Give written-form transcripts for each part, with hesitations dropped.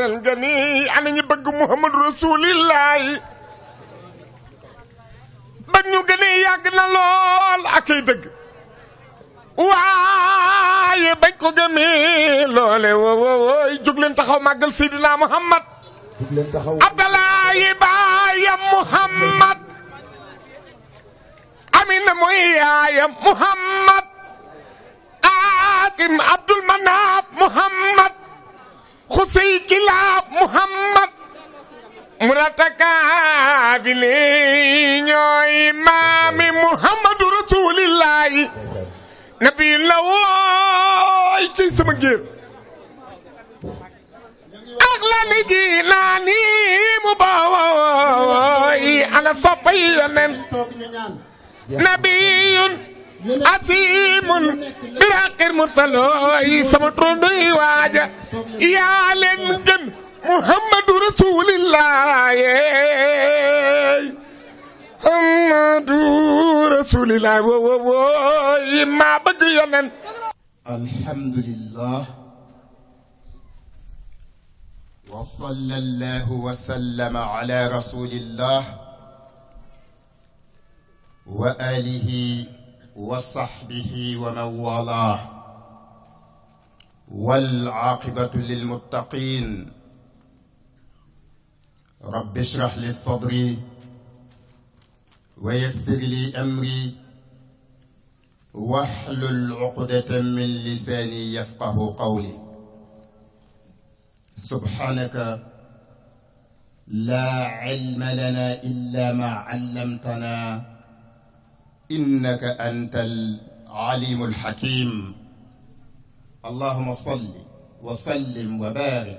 leen gani ana ñi bëgg Muhammadu Rasulillahi ba ñu gëni yàgg na lool akay dëgg waaye bañ ko gëmee loole wooy jóg leen taxaw màggal Seydina Muhammad Abdalaayi baayam Muhammad Amina mooy yaayam Muhammad Asim Abdul Manaf Muhammad Xusey Kilaab Muhammad Murataka bile ñooy maami Muhammadu Rasulillahi nabi la wooy ci sama géer ak la ni ji naa ni mu booy ana soppay yonen nabiyun asimun biraqir mursalooy sama trondoy waaja yaa leen gën Muhammadu Rasulillah Muhammadu Rasulillah wooy maa bëgg yonen alhamdulillah wa sallallahu wa sallama ala rasulillah wa alihi wa sahbihi wa man walah wal aqibatu lil muttaqin rabbi ishrah li sadri wa yassir li amri wahlul uqdatan min lisani yafqahu qawli subhanaka la ilma lana illa ma allamtana innaka antal alimul hakim allahumma salli wa sallim wa barik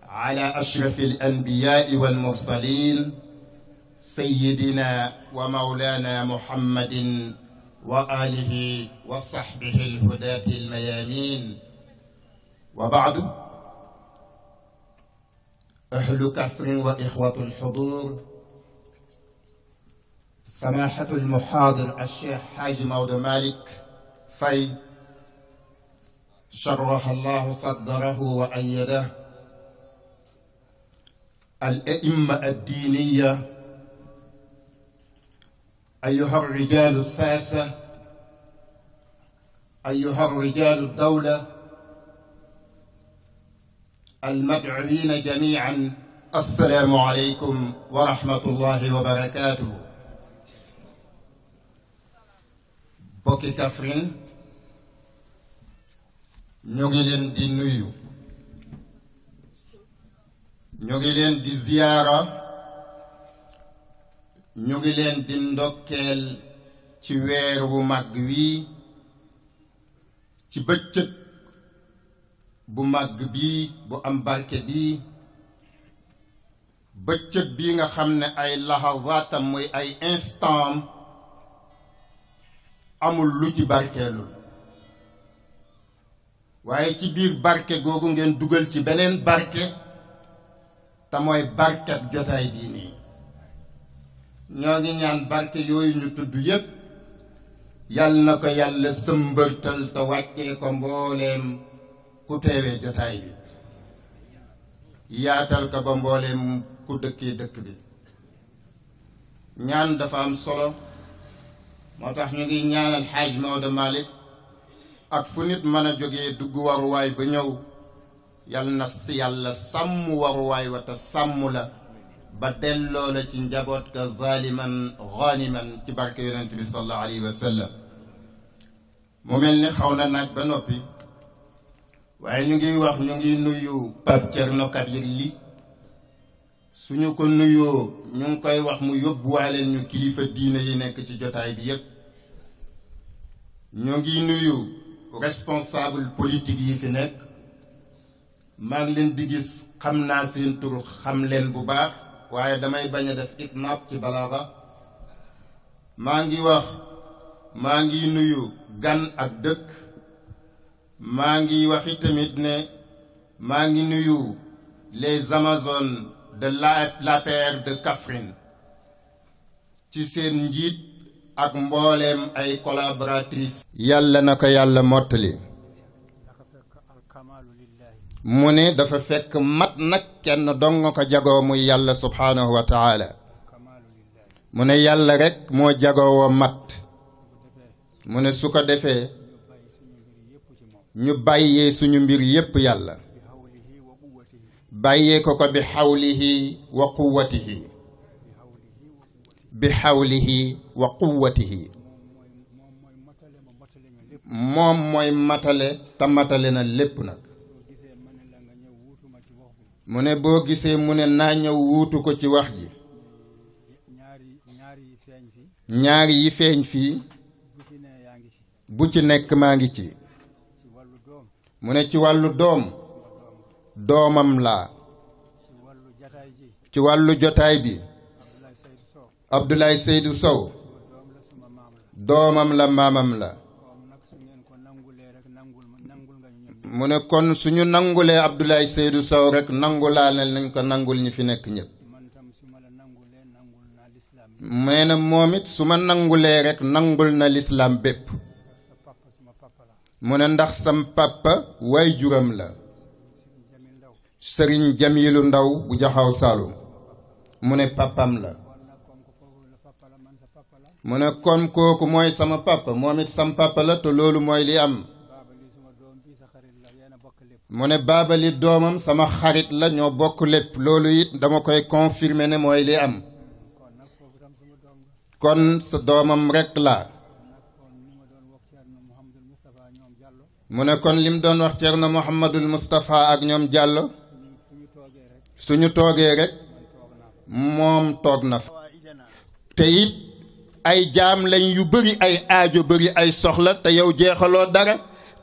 ala ashrafil anbiya'i wal mursalin sayyidina wa mawlana muhammadin wa alihi wa sahbihi al-hudati al-mayamin wa ba'du ahlu kafrin wa ikhwatu al-hudur سماحة المحاضر الشيخ حاج مود مالك في شرح الله صدره وأيده الأئمة الدينية أيها الرجال الساسة أيها الرجال الدولة المدعوين جميعا السلام عليكم ورحمة الله وبركاته bokki Kaffrine ñu ngi leen di nuyu ñu ngi leen di ziyaara ñu ngi leen di ndokkeel ci weer wu màgg wi ci bëccëg bu màgg bi bu am barke bi bëccëg bi nga xam ne ay lahazaatam muy ay instant amul lu ci barkeelul waaye ci biir barke googu ngeen dugal ci beneen barke te mooy barkeb jotaay bii nii ñoo ngi ñaan barke yooyu ñu tudd yépp yal na ko yàlla sëmbërtal te wàccee ko mbooleem ku teewee jotaay bi yaatal ko ba mbooleem ku dëkkee dëkk bi ñaan dafa am solo moo tax ñu ngi ñaanal xaaj Maodo Malick ak fu nit mën a jógee dugg waruwaay ba ñëw yal na si yàlla sàmm waruwaay wa te sàmm la ba delloo la ci njaboot ka zaliman ghaniman ci barke yonent bi sallallahu alayhi wa sallam mu mel ni xaw na naaj ba noppi waaye ñu ngi nuyu Pape Thierno Kabir Ly suñu ko nuyoo ñu ngi koy wax mu yóbbuwaaleel ñu kilifa diine yi nekk ci jotaay bi yépp ñu ngi nuyu responsable politique yi fi nekk maa ngi leen di gis xam naa seen tur xam leen bu baax waaye damay bañ a def itnaab ci balaaxa maa ngi nuyu gan ak dëkk maa ngi wax itamit ne maa ngi nuyu les amazones de l'APR de Kaffrine ci seen njiit ak mbooleem ay collaboratrices yàlla na ko yàlla mottali mu ne dafa fekk mat nag kenn dong ko jagoo muy yàlla subhaanahu wa taala mu ne yàlla rek moo jagoo mat mu ne su ko defee ñu bàyyee suñu mbir yépp yàlla bàyyee ko bi xawlihi wa quwwatihi bi xawlihi wa quwwatihi moom mooy matale te matale na lépp nag mu ne boo gisee mu ne naa ñëw wuutu ko ci wax ji ñaari yi feeñ fii bu ci nekk maa ngi ci mu ne ci wàllu doomam laa ci wàllu jotaay bi Abdoulaye Seydou Sow doomam la maamam la mu ne kon suñu nangulee Abdoulaye Seydou Sow rek nangulaale nañ ko nangul ñi fi nekk ñëpp nee na moom it su ma nangulee rek nangul na lislaam bépp mu ne ndax sam papa waay juram la Sëriñ Jamilu Ndaw bu Jaxaw Saalum mu ne papam la mu ne kon kooku mooy sama papa moom it sam papa la te loolu mooy li am mu ne baabali doomam sama xarit la ñoo bokk lépp loolu it dama koy confirmer ne mooy li am kon sa doomam rekk la mu ne kon lim doon wax Ceerno Muhammadul Mustafa ak ñoom Jàllo suñu toogee rek moom toog na fa te it ay jaam lañ yu bari ay aajo bari ay soxla te yow jeexaloo dara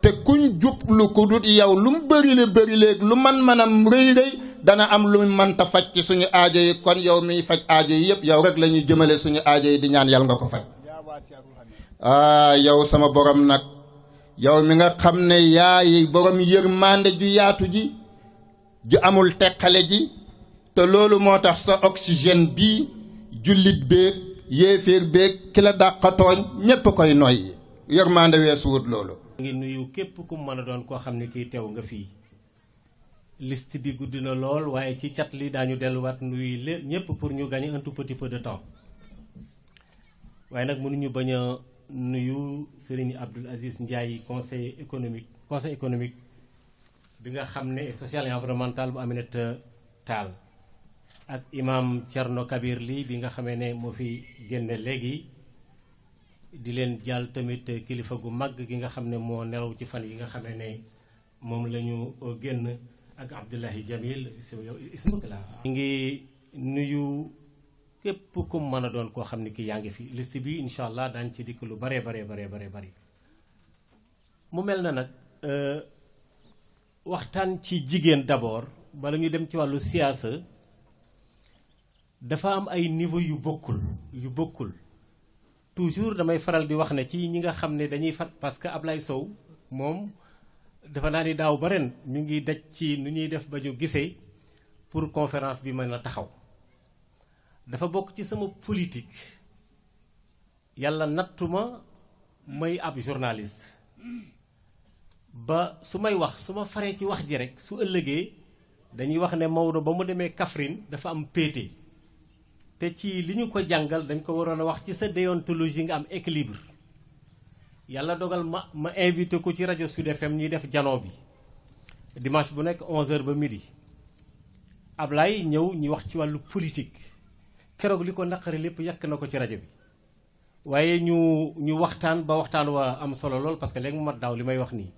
te kuñ jublu ku dut yow lu mu bari léegi lu manam rëy dana am lu mënta faj ci suñu aajo yi kon yow miy faj aajo yi yëpp yow rek la ñuy jëmale suñu aajo yi di ñaan yàlla nga ko faj yow sama borom nag yow mi nga xam ne yaay borom yërmande ju yaatu ji ju amul teqale ji te loolu moo tax sa oxygène bii jullit beeg yéeféer beeg ki la dàqatooñ ñépp koy noyyi yërmande weesuwut loolu. ngi nuyu képp ku mën a doon koo xam ne kii teew nga fii liste bi guddi na lool waaye ci cat li daañu delluwaat nuyu lépp ñépp pour ñu gagner un tout petit peu de temps waaye nag mënuñu bañ a nuyu Serigne Abdoul Aziz Ndiaye conseil économique bi nga xam ne social et environnemental bu Aminata Tall ak imam Thierno Kabir Ly bi nga xamee ne moo fi génne léegi di leen jàll tamit kilifa gu mag gi nga xam ne moo nelaw ci fan yi nga xamee ne moom la ñu génn ak Abdoulahi Jamil ismukla ñu ngi nuyu képp ku mën a doon koo xam ne kii yaa ngi fi liste bi incha allah daañu ci dikk lu bare bari mu mel na nag waxtaan ci jigéen d'abord bala ñu dem ci wàllu siyaasa dafa am ay niveau yu bokkul toujours damay faral di wax ne ci ñi nga xam ne dañuy fat parce que Ablaye Sow moom dafa naa ni daaw ba ren ñu ngi daj ci nu ñuy def ba ñu gisee pour conférence bi mën a taxaw dafa bokk ci sama politique yàlla nattuma may ab journaliste ba su may wax su ma faree ci wax ji rek su ëllëgee dañuy wax ne Maodo ba mu demee Kaffrine dafa am péete te ci li ñu ko jàngal dañ ko waroon a wax ci sa déontologie nga am équilibre yàlla dogal ma invité ko ci rajo Sud FM ñuy def janoo bi dimanche bu nekk 11h ba midi Ablaye ñëw ñu wax ci wàllu politique keroog li ko naqari lépp yàq na ko ci rajo bi waaye ñu waxtaan ba waxtaan waa am solo lool parce que léegi mu mat daaw li may wax nii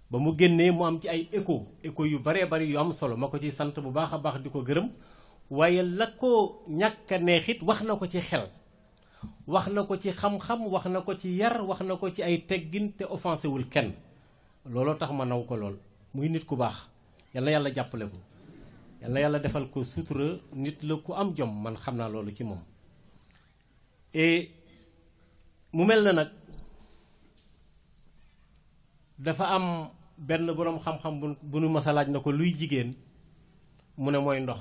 ba mu génnee mu am ci ay écho yu baree bari yu am solo ma ko ci sant bu baax a baax di ko gërëm waaye la ko ñàkk a neexit wax na ko ci xel wax na ko ci xam-xam wax na ko ci yar wax na ko ci ay teggin te offensé wul kenn looloo tax ma naw ko lool muy nit ku baax yal na yàlla jàppale ko yal na yàlla defal ko sutura nit la ku am jom man xam naa loolu ci moom et mu mel na nag dafa am benn boroom xam-xam bu nu masa laaj na ko luy jigéen mu ne mooy ndox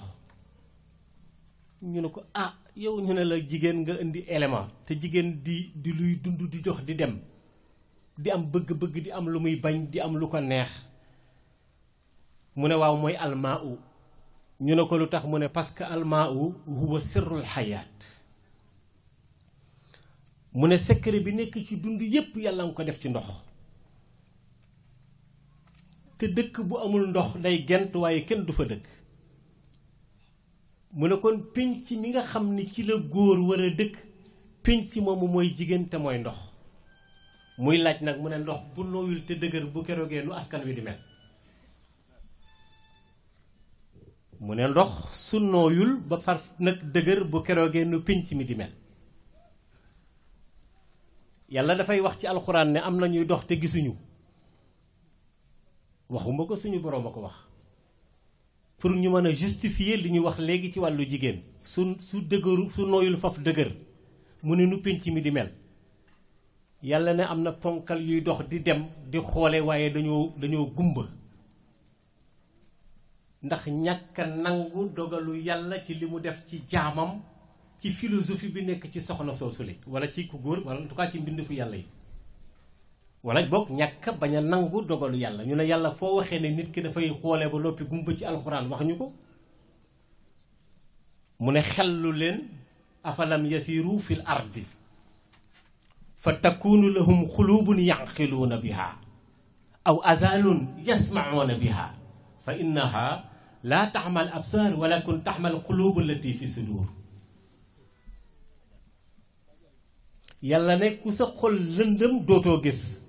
ñu ne ko ah yow ñu ne la jigéen nga indi élément te jigéen di luy dund di dox di dem di am bëgg-bëgg di am lu muy bañ di am lu ko neex mu ne waaw mooy almaa u ñu ne ko lu tax mu ne parce que almaa u huwa sirrul xayaat mu ne secret bi nekk ci dund yépp yàlla nga ko def ci ndox te dëkk bu amul ndox day gent waaye kenn du fa dëkk mu ne kon pénc mi nga xam ni ci la góor war a dëkk pénc moomu mooy jigéen te mooy ndox muy laaj nag mu ne ndox bu nooyul te dëgër bu keroogee nu askan wi di mel mu ne ndox su nooyul ba far nag dëgër bu keroogee nu pénc mi di mel yàlla dafay wax ci alxuraan ne am na ñuy dox te gisuñu waxuma ko suñu boroom a ko wax pour ñu mën a justifier li ñu wax léegi ci wàllu jigéen su dëgëru su nooyul faf dëgër mu ne nu pénc mi di mel yàlla ne am na ponkal yuy dox di dem di xoole waaye dañoo gumba ndax ñàkk a nangu dogalu yàlla ci li mu def ci jaamam ci philosophie bi nekk ci soxna soosule wala ci ku góor wala en tout cas ci mbind fu yàlla yi wala boog ñàkk bañ a nangu dogalu yàlla ñu ne yàlla foo waxee ne nit ki dafay xoole ba noppi gumba ci alxuraan wax ñu ko mu ne xellu leen afalam yasiru fil ardi fa takunu lahum xulubun yanqiluuna biha aw azalun yasmacuuna biha fa innaha laa taxmal absar walakin taxmal xulubu allati fi sudur yàlla ne ku sa xol lëndëm dootoo gis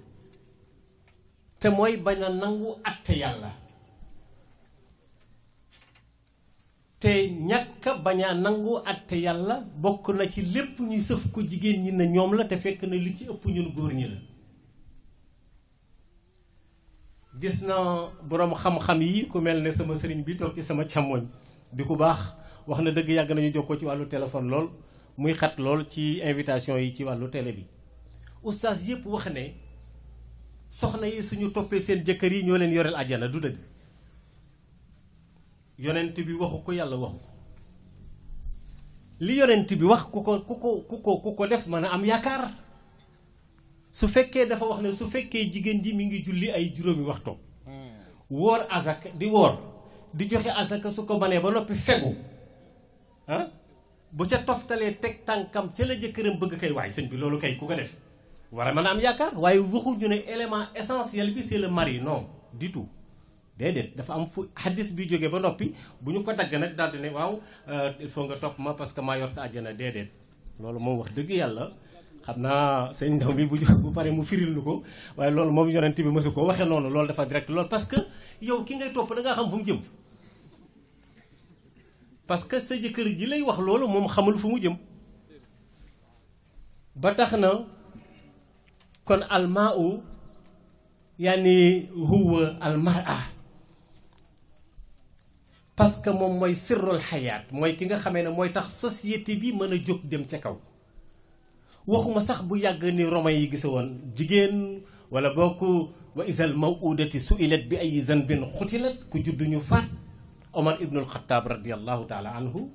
te mooy bañ a nangu atte yàlla te ñàkk bañ a nangu atte yàlla bokk na ci lépp ñuy sëf ko jigéen ñi ne ñoom la te fekk na li ci ëpp ñun góor ñi la gis na boroom xam-xam yi ku mel ne sama sëriñ bi toog ci sama càmmoñ di ku baax wax na dëgg yàgg nañu jokkoo ci wàllu téléphone lool muy xat lool ci invitation yi ci wàllu télé bi oustaz yëpp wax ne soxna yi suñu toppee seen jëkkër yi ñoo leen yoreel àjjana du dëgg yonent bi waxu ko yàlla waxu ko li yonent bi wax ku ko def mën a am yaakaar su fekkee dafa wax ne su fekkee jigéen ji mi ngi julli ay juróomi waxtu woor azaka di woor di joxe azaka su ko mënee ba noppi fegu bu ca toftalee teg tànkam ca la jëkkëram bëgg kay waay sëñ bi loolu kay ku ko def war a mën a am yaakaar waaye waxuñu ne élément essentiel bi c'est le mari non du tout déedéet dafa am fu hadis bi jógee ba noppi bu ñu ko dagg nag daal di ne waaw il faut nga topp ma parce que maa yor sa àjjana déedéet loolu moom wax dëgg yàlla xam naa sëñ ndaw mi bu pare mu firil nu ko waaye loolu moom yonent bi mësu ko waxee noonu loolu dafa direct loolu parce que yow ki ngay topp da ngaa xam fu mu jëm parce que sa jëkkër ji lay wax loolu moom xamul fu mu jëm ba tax na kon almaa u yaani huwa almara parce que moom mooy sirrul xayaat mooy ki nga xamee ne mooy tax société bi mën a jóg dem ca kaw waxuma sax bu yàgg ni romain yi gisa woon jigéen wala bokk wa isal mawudati suilat bi ay zanbin xutilat ku juddu ñu faat Omar ibnul Xataab radiallahu taala anhu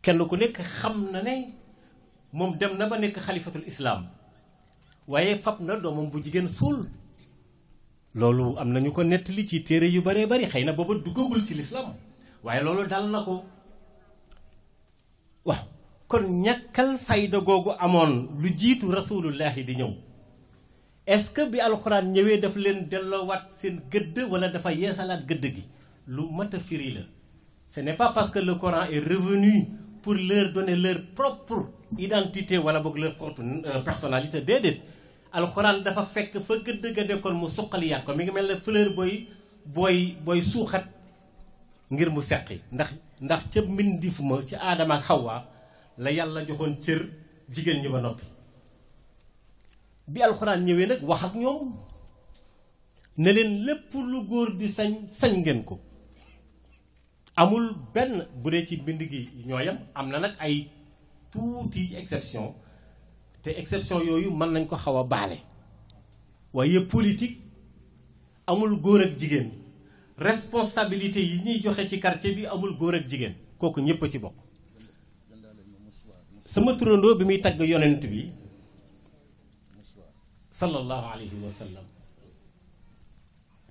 kenn ku nekk xam na ne moom dem na ba nekk xalifatul islaam waaye fab na doomam bu jigéen suul loolu am nañu ko nettali ci téere yu baree bari xëy na booba duggagul ci lislaam waaye loolu dal na ko waaw kon ñàkkal fayda googu amoon lu jiitu rasulullahi di ñëw est-ce que bi alxuraan ñëwee daf leen delloowaat seen gëdd wala dafa yeesalaat gëdd gi lu mat a firi la ce n'est pas parce que le Coran est revenu pour leur donner leur propre identité wala boog leur propre personnalité déedéet alxuraan dafa fekk fa gëdd ga dekkoon mu suqaliyaat ko mi ngi mel ne fleur booy suuxat ngir mu seqi ndax ca mbindif ma ci aadama ak xawwa la yàlla joxoon cër jigéen ñi ba noppi bi alxuraan ñëwee nag wax ak ñoom ne leen lépp lu góor di sañ ngeen ko amul benn bu dee ci mbind gi ñooyam am na nag ay tuuti exception te exception yooyu mën nañ ko xaw a baale waaye politique amul góor ak jigéen responsabilité yi ñuy joxe ci quartier bi amul góor ak jigéen kooku ñépp a ci bokk sama turandoo bi muy tagg yonent bi sallallahu alayhi wa sallam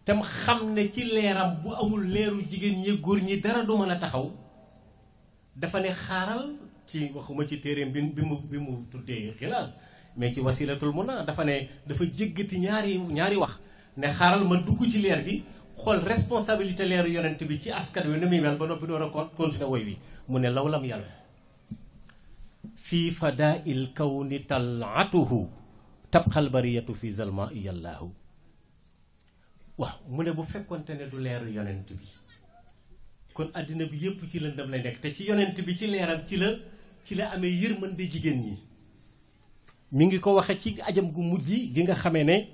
tam xam ne ci leeram bu amul leeru jigéen ñi góor ñi dara du mën a taxaw dafa ne xaaral ci waxuma ci téeréem bi mu tuddee xilaas mais ci wasilatul munaa dafa ne dafa jéggati ñaari wax ne xaaral ma dugg ci leer gi xool responsabilité leeru yonent bi ci askan wi ni muy mel ba noppi door a continuer woy wi mu ne law lam yàlla fii fadail kawni talatuhu tabxal bariyatu fi zalma iyallaahu waaw mu ne bu fekkonte ne du leeru yonent bi kon àddina bi yépp ci lëndëm lay nekk te ci yonent bi ci leeram ci la amee yërmande jigéen ñi mi ngi ko waxe ci ajam gu mujj gi nga xamee ne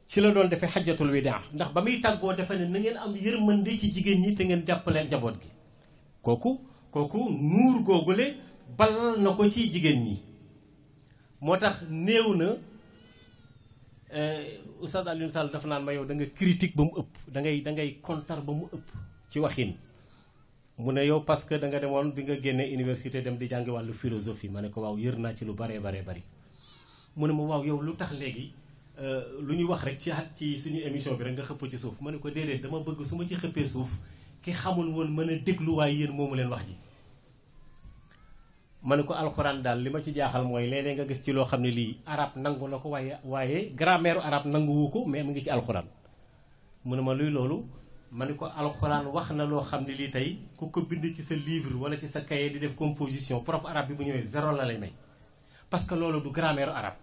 ci la doon defee xajjatul widaa ndax ba muy tàggoo dafa ne na ngeen am yërmande ci jigéen ñi te ngeen jàppaleen njaboot gi kooku nuur googule balal na ko ci jigéen ñi moo tax néew na Oustaz Alioune Sall dafa naan ma yow da nga critique ba mu ëpp da ngay kontar ba mu ëpp ci waxin mu ne yow parce que da nga demoon bi nga génnee université dem di jàngi wàllu philosophie ma ne ko waaw yër naa ci lu baree bari mu ne ma waaw yow lu tax léegi lu ñuy wax rek ci suñu émission bi rek nga xëpp ci suuf ma ne ko déedéet dama bëgg su ma ci xëppee suuf ki xamul woon mën a déglu waaye yéen moomu leen wax ji ma ne ko alxuraan daal li ma ci jaaxal mooy léeg-léeg nga gis ci loo xam ne lii arab nangu na ko waaye grammaire arab nanguwu ko mais mu ngi ci alxuraan mu ne ma luy loolu ma ne ko alxuraan wax na loo xam ne lii tey ku ko bind ci sa livre wala ci sa cahier di def composition prof arabe bi bu ñëwee 0 la lay may parce que loolu du grammaire arabe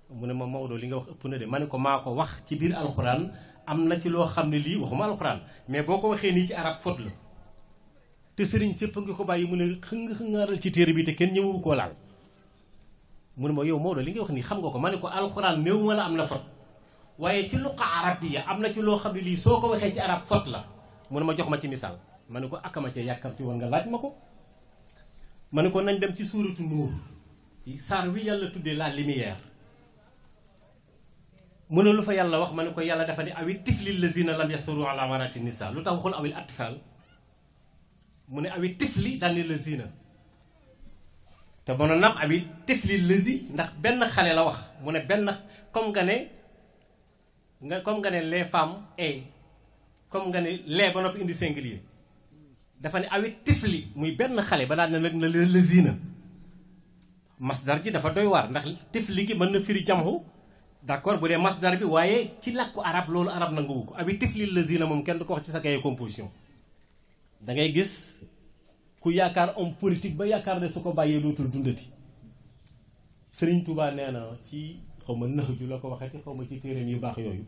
mu ne ma Maodo li nga wax ëpp na de ma ne ko maa ko wax ci biir alxuraan am na ci loo xam ne lii waxuma alxuraan mais boo ko waxee nii ci arab faute la te sëriñ sëpp nga ko bàyyi mu ne xëngaaral ci téere bi te kenn ñëwu koo laal mu ne ma yow Maodo li nga wax nii xam nga ko ma ne ko alxuraan néew ma la am na faute waaye ci luqa arabiya am na ci loo xam ne lii soo ko waxee ci arab faute la mu ne ma jox ma ci misaal ma ne ko akama cee yàkkamti woon nga laaj ma ko ma ne ko nañ dem ci suuratu nuur saar wi yàlla tuddee la lumière mu ne lu fa yàlla wax ma ne ko yàlla dafa ne awi tifli lazina lam yasuru ala warati nisa lu tax waxul awil atfal mu ne awi tifli daal ni lazina te mënoon na awi tifli lazi ndax benn xale la wax mu ne benn comme nga ne les femmes et comme nga ne les ba noppi indi singulier dafa ne awi tifli muy benn xale ba daal ne nag na lazina masdar ji dafa doy waar ndax tifli gi mën na firi jamhu d'accord bu dee masdar bi waaye ci làkku arab loolu arab nanguwu ko abi tifli lazina moom kenn du ko wax ci sa cahier composition da ngay gis ku yaakaar homme politique ba yaakaar ne su ko bàyyee dootul dundati Sëriñ Tuubaa nee na ci xaw ma nëx ju la ko waxee xaw ma ci téeréem yu baax yooyu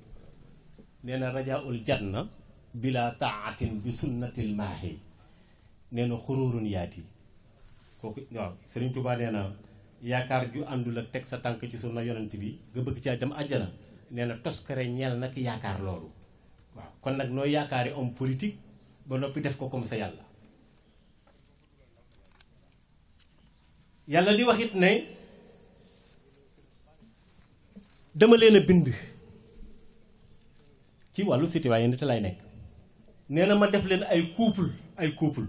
nee na rajaul janna bila taatin bi sunnatil maahi nee na xuróorun yaati kooku waaw Sëriñ Tuubaa nee na yaakaar ju àndul ak teg sa tànk ci sunna yonent bi nga bëgg caa dem àjjana nee na toskare ñeel nag yaakaar loolu waaw kon nag nooy yaakaari homme politique ba noppi def ko comme ça yàlla di wax it ne dama leen a bind ci wàllu citoyenneté lay nekk nee na ma def leen ay couple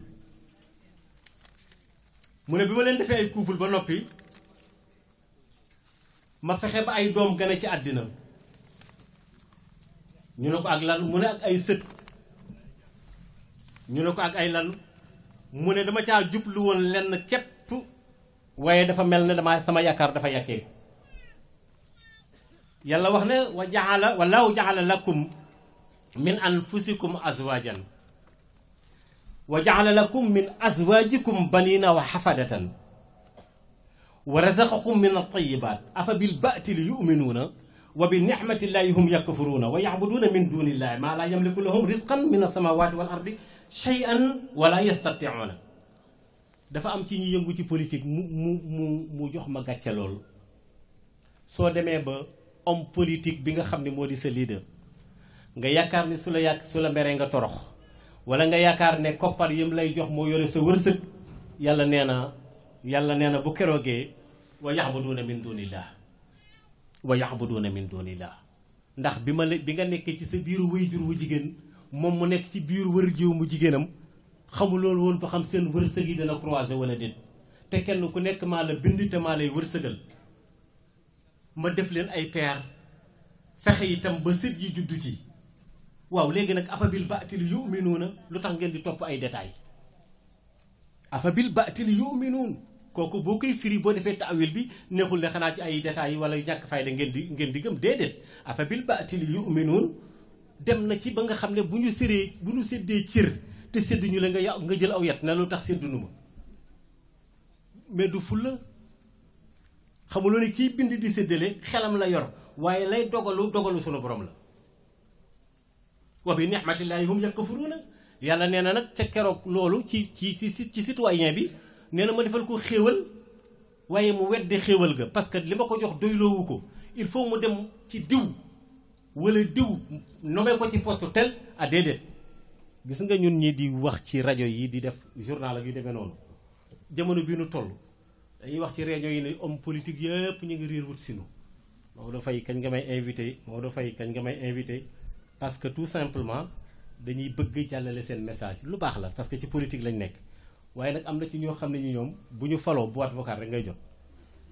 mu ne bi ma leen defee ay couple ba noppi ma fexe ba ay doom gën a ci àddina ñu ne ko ak lan mu ne ak ay sët ñu ne ko ak ay lan mu ne dama caa jublu woon lenn képp waaye dafa mel ne sama yaakaar dafa yàkkee yàlla wax ne wallahu jaala lakum min anfusikum azwajan wa jaala lakum min azwajikum banina wa xafadatan wa razaqakum min altayibat afa bilbatili yuminuuna wa bi nicmatillahi hum yakfuruuna wa yacbuduuna min dunillahi maa laa yamliku lahum risqan min alsamawati wal ardi shay'an wala yastatiuuna dafa am ci ñi yëngu ci politique mu jox ma gàcce loolu soo demee ba homme politique bi nga xam ne moo di sa leader nga yaakaar ni su la meree nga torox wala nga yaakaar ne koppar yim lay jox moo yore sa wërsëg yàlla nee na bu keroogee wa yaxbuduuna min dunillah ndax bi nga nekkee ci sa biiru waajur wu jigéen moom mu nekk ci biiru waajur mu jigéenam xamul loolu woon ba xam seen wërsëg yi dana croiser wala déet te kenn ku nekk maa la bind te maa lay wërsëgal ma def leen ay peer fexe itam ba sët yi juddu ci waaw léegi nag afa bil baatil yu'minuuna lu tax ngeen di topp ay détails afa bil baatil yu'minuun kooku boo koy firi boo defee taawil bi neexul ne xanaa ci ay détails yi wala ñàkk fayda ngeen di gëm déedéet afa bil baatil yu'minuun dem na ci ba nga xam ne bu ñu séddee cër te sédduñu la nga jël aw yat ne lu tax séddunu ma mais du fulla xamuloo ne kii bind di séddale xelam la yor waaye lay dogalu sunu borom la wa bi ni'matillahi hum yakfuruuna yàlla nee na nag ca keroog loolu ci citoyen bi nee na ma defal ko xéewal waaye mu wedde xéewal ga parce que li ma ko jox doyloowu ko il faut mu dem ci diw wala diw nomee ko ci poste tel a déedéet gis nga ñun ñi di wax ci rajo yi di def journal ak yu demee noonu jamono bii nu toll dañuy wax ci réunion yi ne homme politique yëpp ñu ngi riir wut sinu Maodo Faye kañ nga may invité parce que tout simplement dañuy bëgg jàllale seen message lu baax la parce que ci politique lañ nekk waaye nag am na ci ñoo xam ne ñu ñoom bu ñu faloo boîte vocale rek ngay jot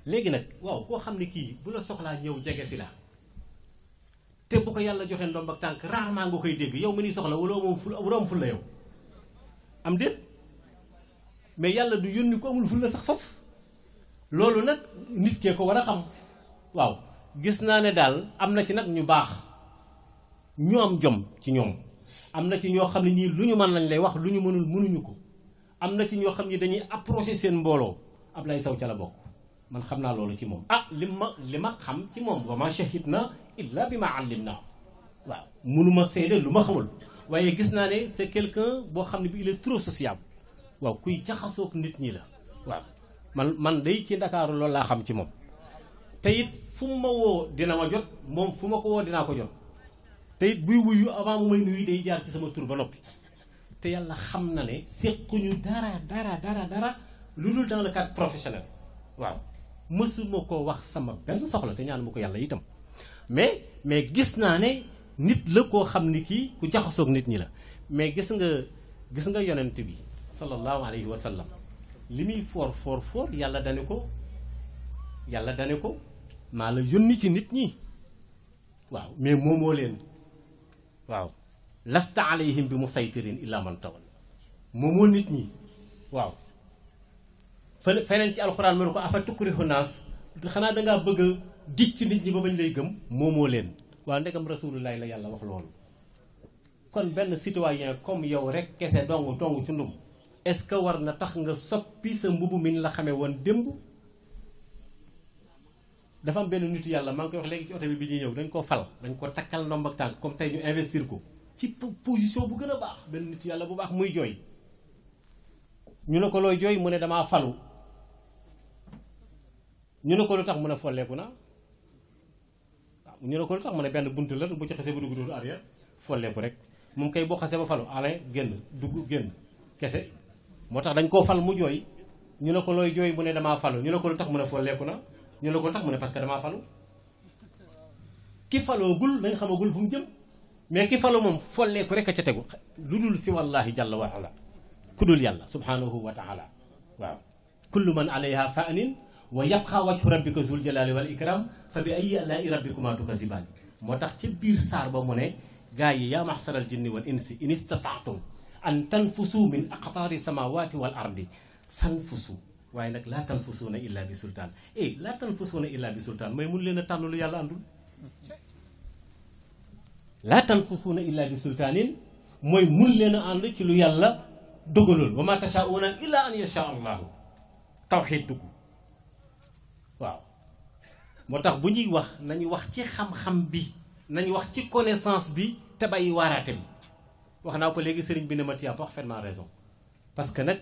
léegi nag waaw koo xam ne kii bu la soxlaa ñëw jege si la te bu ko yàlla joxe ndomb ak tànk rarement nga koy dégg yow mi ni soxla wala am ful la yow am déet mais yàlla du yónni ko amul ful la sax foofu loolu nag nit kee ko war a xam waaw gis naa ne daal am na ci nag ñu baax ñu am jom ci ñoom am na ci ñoo xam ne ñii lu ñu mën lañ lay wax lu ñu mënul mënuñu ko am na ci ñoo xam ne dañuy approché seen mbooloo Ablaye Sow ca la bokk man xam naa loolu ci moom li ma xam ci moom wa ma shahidna illa bi ma allimna waaw mënuma seede lu ma xamul waaye gis naa ne c'est quelqu'un boo xam ne bi il est trop sociable waaw kuy jaxasoog nit ñi la waaw man day ci Ndakaaru loolu laa xam ci moom te it fu mu ma woo dina ma jot moom fu ma ko woo dinaa ko jot te it buy wuyu avant mu may nuyu day jaar ci sama tur ba noppi te yàlla xam na ne séquñu dara lu dul dans le cadre professionnel waaw mësuma ko wax sama benn soxla te ñaan ma ko yàlla itam mais gis naa ne nit la koo xam ni kii ku jaxasoog nit ñi la mais gis nga yonent bi sallallahu alayhi wa sallam li muy foor yàlla dane ko maa la yónni ci nit ñi waaw mais moomoo leen waaw lasta alayhim bi musaytirin illa man tawalla moomoo nit ñi waaw feneen ci alxuraan mu ne ko afa tukrihu naas xanaa dangaa bëgg a dig ci nit ñi ba bañ lay gëm moomoo leen waaw ndegam rasulullahi la yàlla wax loolu kon benn citoyen comme yow rek kese dong ci ndum est-ce que war na tax nga soppi sa mbubu mi la xamee woon démb dafa am benn nitu yàlla maa ngi koy wax léegi ci oto bi ñuy ñëw dañ ko fal dañ ko takkal ndomb ak tànk comme tey ñu investir ko ci position bu gën a baax benn nitu yàlla bu baax muy jooy ñu ne ko looy jooy mu ne damaa falu ñu ne ko lu tax mu ne folleeku na waaw ñu ne ko lu tax mu ne benn bunt la bu ci xasee ba dugg dootu arrière folleeku rek moom kay boo xasee ba falu ale génn kese moo tax dañ koo fal mu jooy ñu ne ko looy jooy mu ne damaa falu ñu ne ko lu tax mu ne folleeku na ñu ne ko lu tax mu ne parce que damaa falu ki faloogul dañ xamagul fu mu jëm mais ki falu moom folleeku rek a ca tegu lu dul si wallahi jalla wa ala ku dul yàlla subhanahu wa taala waaw kullu man alayha fanin wa yabqa wajhu rabbika zul jalali wal ikram fa bi ayyi ala'i rabbikuma tukazibaan moo tax ci biir saar ba mu ne gaa yi yaa mahsaral jinni wal insi in istata'tum an tanfusu min aqtaari samawati wal ardi fanfusu waaye nag laa tanfusuuna illa bi sultaan laa tanfusuuna illa bi sultaan mooy mun leen a tànn lu yàlla àndul laa tanfusuuna illa bi sultaanin mooy mun leen a ànd ci lu yàlla dogalool wa ma tashaa'uuna illa an yasha allahu tawxiid dugg waaw moo tax bu ñuy wax nañu wax ci xam-xam bi nañu wax ci connaissance bi te bàyyi waaraate bi wax naa ko léegi sëriñ bi ne ma tu as parfaitement raison parce que nag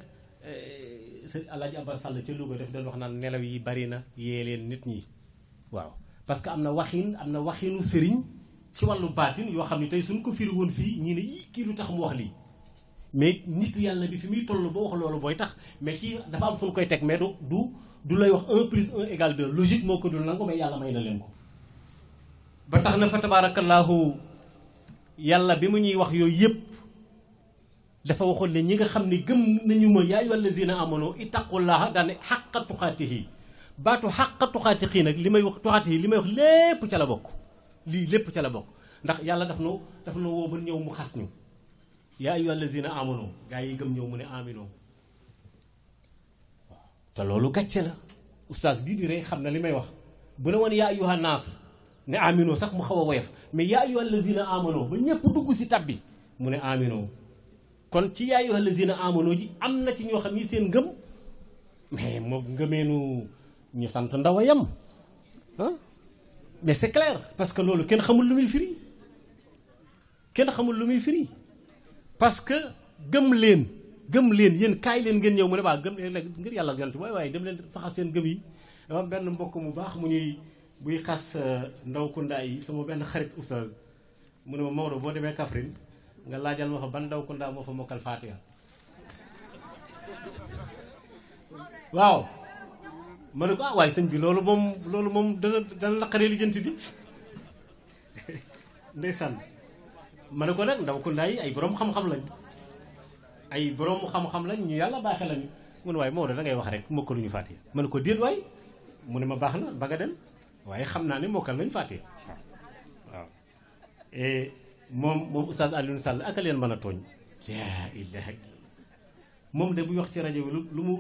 sëriñ Alaaji Abbas Sall ca Louga daf doon wax naan nelaw yi bari na yee leen nit ñi waaw parce que am na waxinu sëriñ ci wàllu baatin yoo xam ne tey suñ ko firi woon fii ñii ne yii kii lu tax mu wax lii mais nitu yàlla bi fi muy toll ba wax loolu booy tax mais ci dafa am fu ñu koy teg mais du lay wax 1 plus 1 égale 2 logique moo ko dul nangu mais yàlla may na leen ko ba tax na fa tabaarakallaahu yàlla bi mu ñuy wax yooyu yëpp dafa waxoon ne ñi nga xam ne gëm nañu ma yaa ayyuhal lazina amanu ittaqullaha daane xàqa tuqaatihi baatu xàqa tuqaatihi nag li may wax tuqaatihi li may wax lépp ca la bokk lii lépp ca la bokk ndax yàlla daf nu woo ba ñëw mu xas ñu yaa ayyuhal lazina amanu gaa yi gëm ñëw mu ne amino waaw te loolu gàcce la oustaz bii di rek xam na li may wax bu ne woon yaa ayyuhan naas ne amino sax mu xaw a woyof mais yaa ayyuhal lazina amano ba ñëpp dugg si tab bi mu ne amino kon ci yaa ayyuhal lazina amano ji am na ci ñoo xam ni seen ngëm mais moo ngëmeenu ñu sant ndaw a yem ah mais c'est clair parce que loolu kenn xamul lu muy firi parce que gëm leen yéen kaay leen ngeen ñëw mu ne waa gëm leen ngir yàlla ak yonent waaye dem leen faxas seen gëm yi. dama am benn mbokk mu baax mu ñuy buy xas ndaw kundaa yi sama benn xarit oustaz mu ne ma Maodo boo demee Kaffrine nga laajal ma fa ban ndaw kundaa moo fa mokkal Fatiha waaw ma ne ko waaye sëñ bi loolu moom dana naqaree lijjanti di ndeysaan ma ne ko nag ndaw kundaa yi ay borom xam-xam lañ ñu yàlla baaxee lañu mu ne waaye Maodo da ngay wax rek mokkaluñu Fatiha ma ne ko déet waay mu ne ma baax na ba nga dem waaye xam naa ne mokkal nañ Fatiha waaw et moom oustaz Alioune Sall aka leen mën a tooñ yaa ilaha moom de buy wax ci rajo bi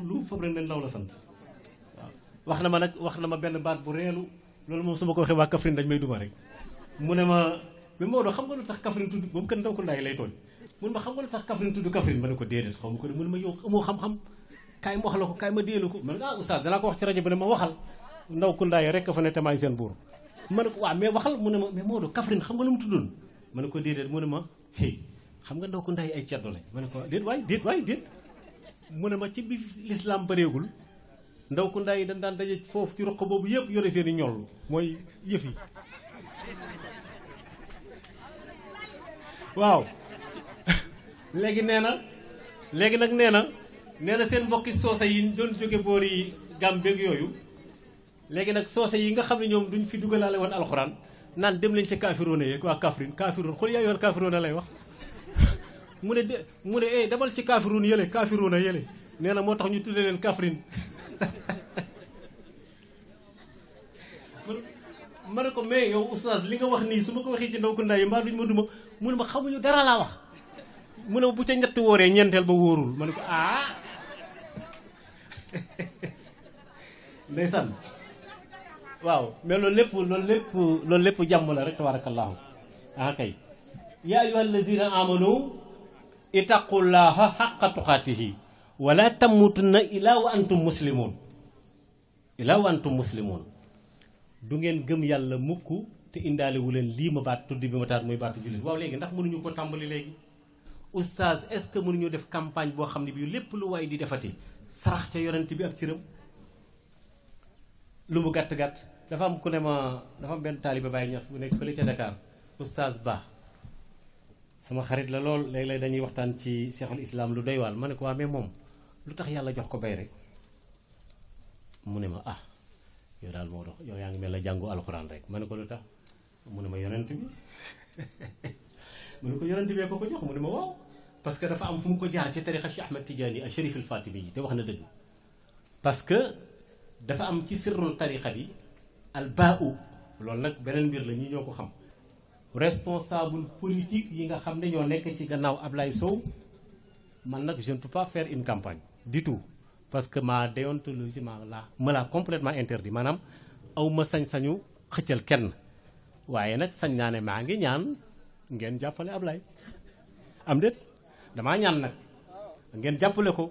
lu foog rek nen law la sant waaw wax na ma benn baat bu reelu loolu moom su ma ko waxee waa Kaffrine dañ may duma rek mu ne ma mais Maodo xam nga lu tax Kaffrine tudd boobu kan ndaw ko ndaay lay tooñ mun ma xam nga lu tax Kaffrine tudd Kaffrine ma ne ko déedéet xaw ma ko de mu ne ma yow amoo xam-xam kaay ma wax la ko kaay ma déelu ko ma ne ko oustaz danaa ko wax ci rajo bi ne ma waxal ndaw ku ndaay rek fa ne tamaay seen buur ma ne ko waaw mais waxal mu ne ma mais Maodo Kaffrine xam nga lu mu tuddoon ma ne ko déedéet mu ne ma xam nga ndaw ku ndaay ay ceddo lañ ma ne ko déet waay mu ne ma ci bi l'islam bëreegul ndaw ku ndaay dañ daan daje foofu ci roq boobu yëpp yore seen i ñoll mooy yëf yi waaw léegi nag nee na seen mbokki soose yi doon jóge boori Gàmbeeg yooyu léegi nag soose yi nga xam ne ñoom duñ fi dugalaale woon alxuraan naan dem leen ci kaafiroona yeeg waa Kaffrine xool yaa yoon kaafiroona lay wax mu ne demal ci kaafiroona yële nee na moo tax ñu tuddee leen Kaffrine ma ne ko mais yow oustaz li nga wax nii su ma ko waxee ci ndaw ko ndaay yi mbaa duñ ma duma mu ne ma xamuñu dara laa wax mu ne ma bu ca ñett wóoree ñeenteel ba wóorul ma ne ko ndeysaan waaw mais loolu lépp jàmm la rek tabarakallahu kay yaa ayyuhal lazina amanu ittaqullaha haqqa tuqaatihi wala tamutunna illa wa antum muslimun du ngeen gëm yàlla mukk te indaale wu leen lii ma baat tudd bi ma taat muy baatu jullit waaw léegi ndax mënuñu ko tàmbali léegi oustaz est-ce que mënuñu def campagne boo xam ne bii lépp lu waay di defati sarax ca yonent bi ak cëram lu mu gàtt-gàtt dafa am ku ne ma dafa am benn taaliba Baye Niass bu nekk fële ca Dakar oustaz Ba sama xarit la lool léeg-léeg dañuy waxtaan ci Cheikhul Islam lu doy waal ma ne ko waa mais moom lu tax yàlla jox ko bay rek mu ne ma yow daal moo dox yow yaa ngi mel la jàngu alxuraan rek ma ne ko lu tax mu ne ma yonent bi mu ne ko yonent bee ko jox mu ne ma waaw parce que dafa am fu mu ko jaar ci tarixa Cheikh Ahmed Tidiane al Sharif al Fatimi yi te wax na dëgg parce que dafa am ci sirrul tarixa bi al baa'u loolu nag beneen mbir la ñi ñoo ko xam responsable politique yi nga xam ne ñoo nekk ci gannaaw Ablaye Sow man nag je ne peux pas faire une campagne du tout parce que ma déontologie me l'a complètement interdit maanaam aw ma sañ-sañu xëccal kenn waaye nag sañ naa ne maa ngi ñaan ngeen jàppale Ablaye am déet damaa ñaan nag ngeen jàppale ko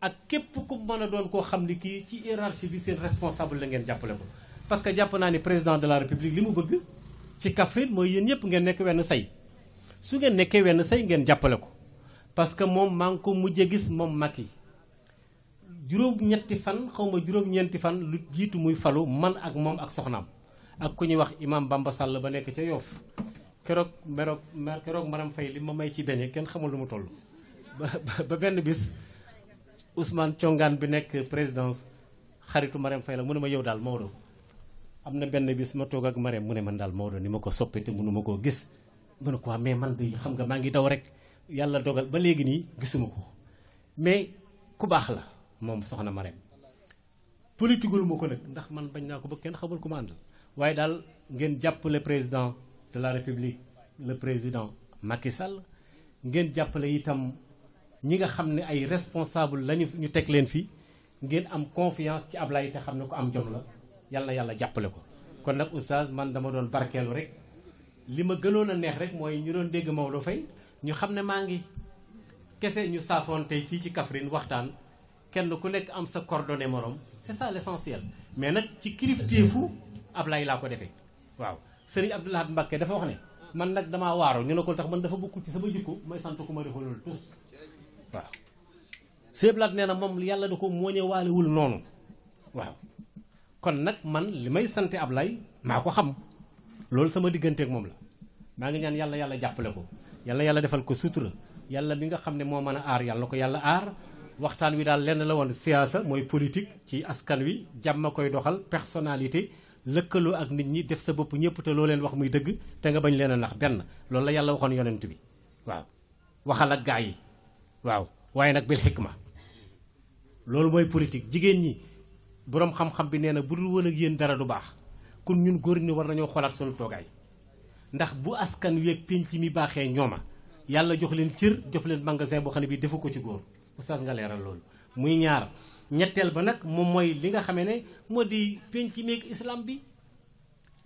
ak képp ku mën a doon koo xam ni kii ci hiérarchie bi seen responsable la ngeen jàppale ko parce que jàpp naa ni président de la république li mu bëgg ci Kaffrine mooy yéen ñëpp ngeen nekk wenn say su ngeen nekkee wenn say ngeen jàppale ko parce que moom maa ngi ko mujjee gis moom Macky juróom-ñetti fan xaw ma juróom-ñeenti fan lu jiitu muy falu man ak moom ak soxnaam ak ku ñuy wax imam Bamba Sall ba nekk ca Yoff keroog Maram Faye li ma may ci beñe kenn xamul lu mu toll ba benn bis Ousmane Thiongaan bi nekk présidence xaritu Maram Faye la mu ne ma yow daal Maodo am na benn bis ma toog ak Maram mu ne man daal Maodo ni ma ko soppe te mënu ma koo gis mu ne ko waa mais man de xam nga maa ngi daw rek yàlla dogal ba léegi nii gisuma ko mais ku baax la moom soxna Maram politiqueul ma ko nag ndax man bañ naa ko ba kenn xamul ku ma àndal waaye daal ngeen jàppale président de la république le président Macky Sall ngeen jàppale itam ñi nga xam ne ay responsable lañu ñu teg leen fii ngeen am confiance ci Ablaye te xam ne ko am jom la yàlla na yàlla jàppale ko. kon nag oustaz man dama doon barkeelu rek li ma gënoon a neex rek mooy ñu doon dégg Maodo Faye ñu xam ne maa ngi kese ñu saafoon tey fii ci Kaffrine waxtaan kenn ku nekk am sa coordonnée morom c'est ça l'essentiel. mais nag ci kilifteefu Ablaye laa ko defee waaw Serigne Abdou Lahad Mbacké dafa wax ne man nag damaa waaru ñu ne ko tax man dafa bokkul ci sama jikko may sant ku ma defal loolu tous waaw. Sëñ Abdou Lahad nee na moom yàlla da ko mooñe waalewul noonu waaw. kon nag man li may sante Ablaye maa ko xam loolu sama digganteeg moom la maa ngi ñaan yàlla jàppale ko yàlla defal ko sutura yàlla mi nga xam ne moo mën a aar yàlla ko yàlla aar. waxtaan wi daal lenn la woon siyaasa mooy politique ci askan wi jàmm koy doxal personnalité lëkkaloo ak nit ñi def sa bopp ñëpp te loo leen wax muy dëgg te nga bañ leen a nax benn loolu la yàlla waxoon yonent bi waaw waxal ak gaa yi waaw waaye nag bil xikma loolu mooy politique jigéen ñi boroom xam-xam bi nee na bu dul woon ak yéen dara du baax kon ñun góor ñi war nañoo xoolaat sunu toogaay ndax bu askan wi ak pénc mi baaxee ñooma yàlla jox leen cër jox leen magasin boo xam ne bii defu ko ci góor oustaz nga leeral loolu muy ñaar ñetteel ba nag moom mooy li nga xamee ne moo di penc meeg islam bi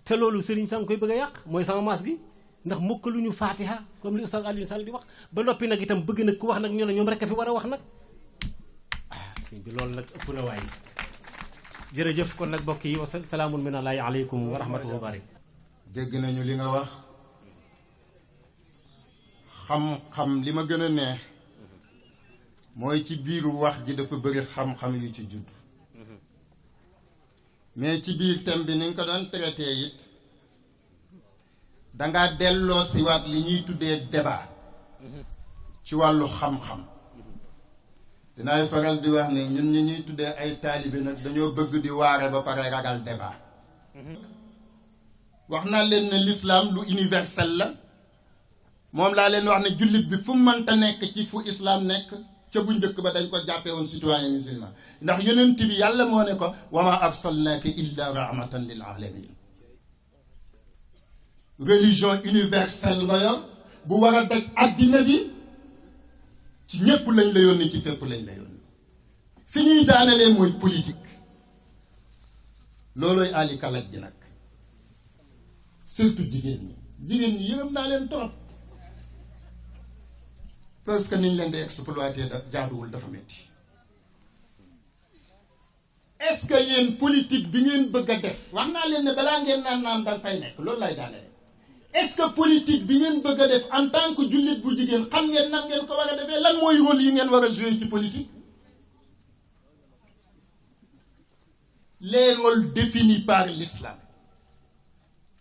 te loolu sëriñ sa nga koy bëgg a yàq mooy sama maas gi ndax mokkaluñu Fatiha comme li oustaz Alioune Sall di wax ba noppi nag itam bëgg nag ku wax nag ñu ne ñoom rek a fi war a wax nag sëñ bi loolu nag ëpp na waaye jërëjëf kon nag mbokk yi wa salaamun minallaahi aleykum wa rahmatullahi wa barak dégg nañu li nga wax xam-xam li ma gën a neex mooy ci biir wax ji dafa bëri xam-xam yu ci judd mais ci biir thème bi ni nga ko doon traité it dangaa delloo si waat li ñuy tuddee débat ci wàllu xam-xam dinaay faral di wax ne ñun ñi ñuy tuddee ay taalibe nag dañoo bëgg di waare ba pare ragal débat wax naa leen ne l'islam lu universel la moom laa leen wax ne jullit bi fu mënta nekk ci fu islam nekk ca bu njëkk ba dañ ko jàppee woon citoyen musulman ndax yonent bi yàlla moo ne ko wa ma arsalnaaka illa rahmatan lil alamin religion universelle nga yor bu war a daj àddina bi ci ñépp lañ la yónni ci fépp lañ la yónni fi ñuy daanelee mooy politique loolooy ali kalaj ji nag surtout jigéen ñi yërëm naa leen trop parce que niñ leen di exploité da jaaduwul dafa metti est-ce que yéen politique bi ngeen bëgg a def wax naa leen ne balaa ngeen naan naam danga fay nekk loolu lay daanee est-ce que politique bi ngeen bëgg a def en tant que jullit bu jigéen xam ngeen nan ngeen ko war a defee lan mooy rôle yi ngeen war a jouer ci politique les rôles définis par l'islam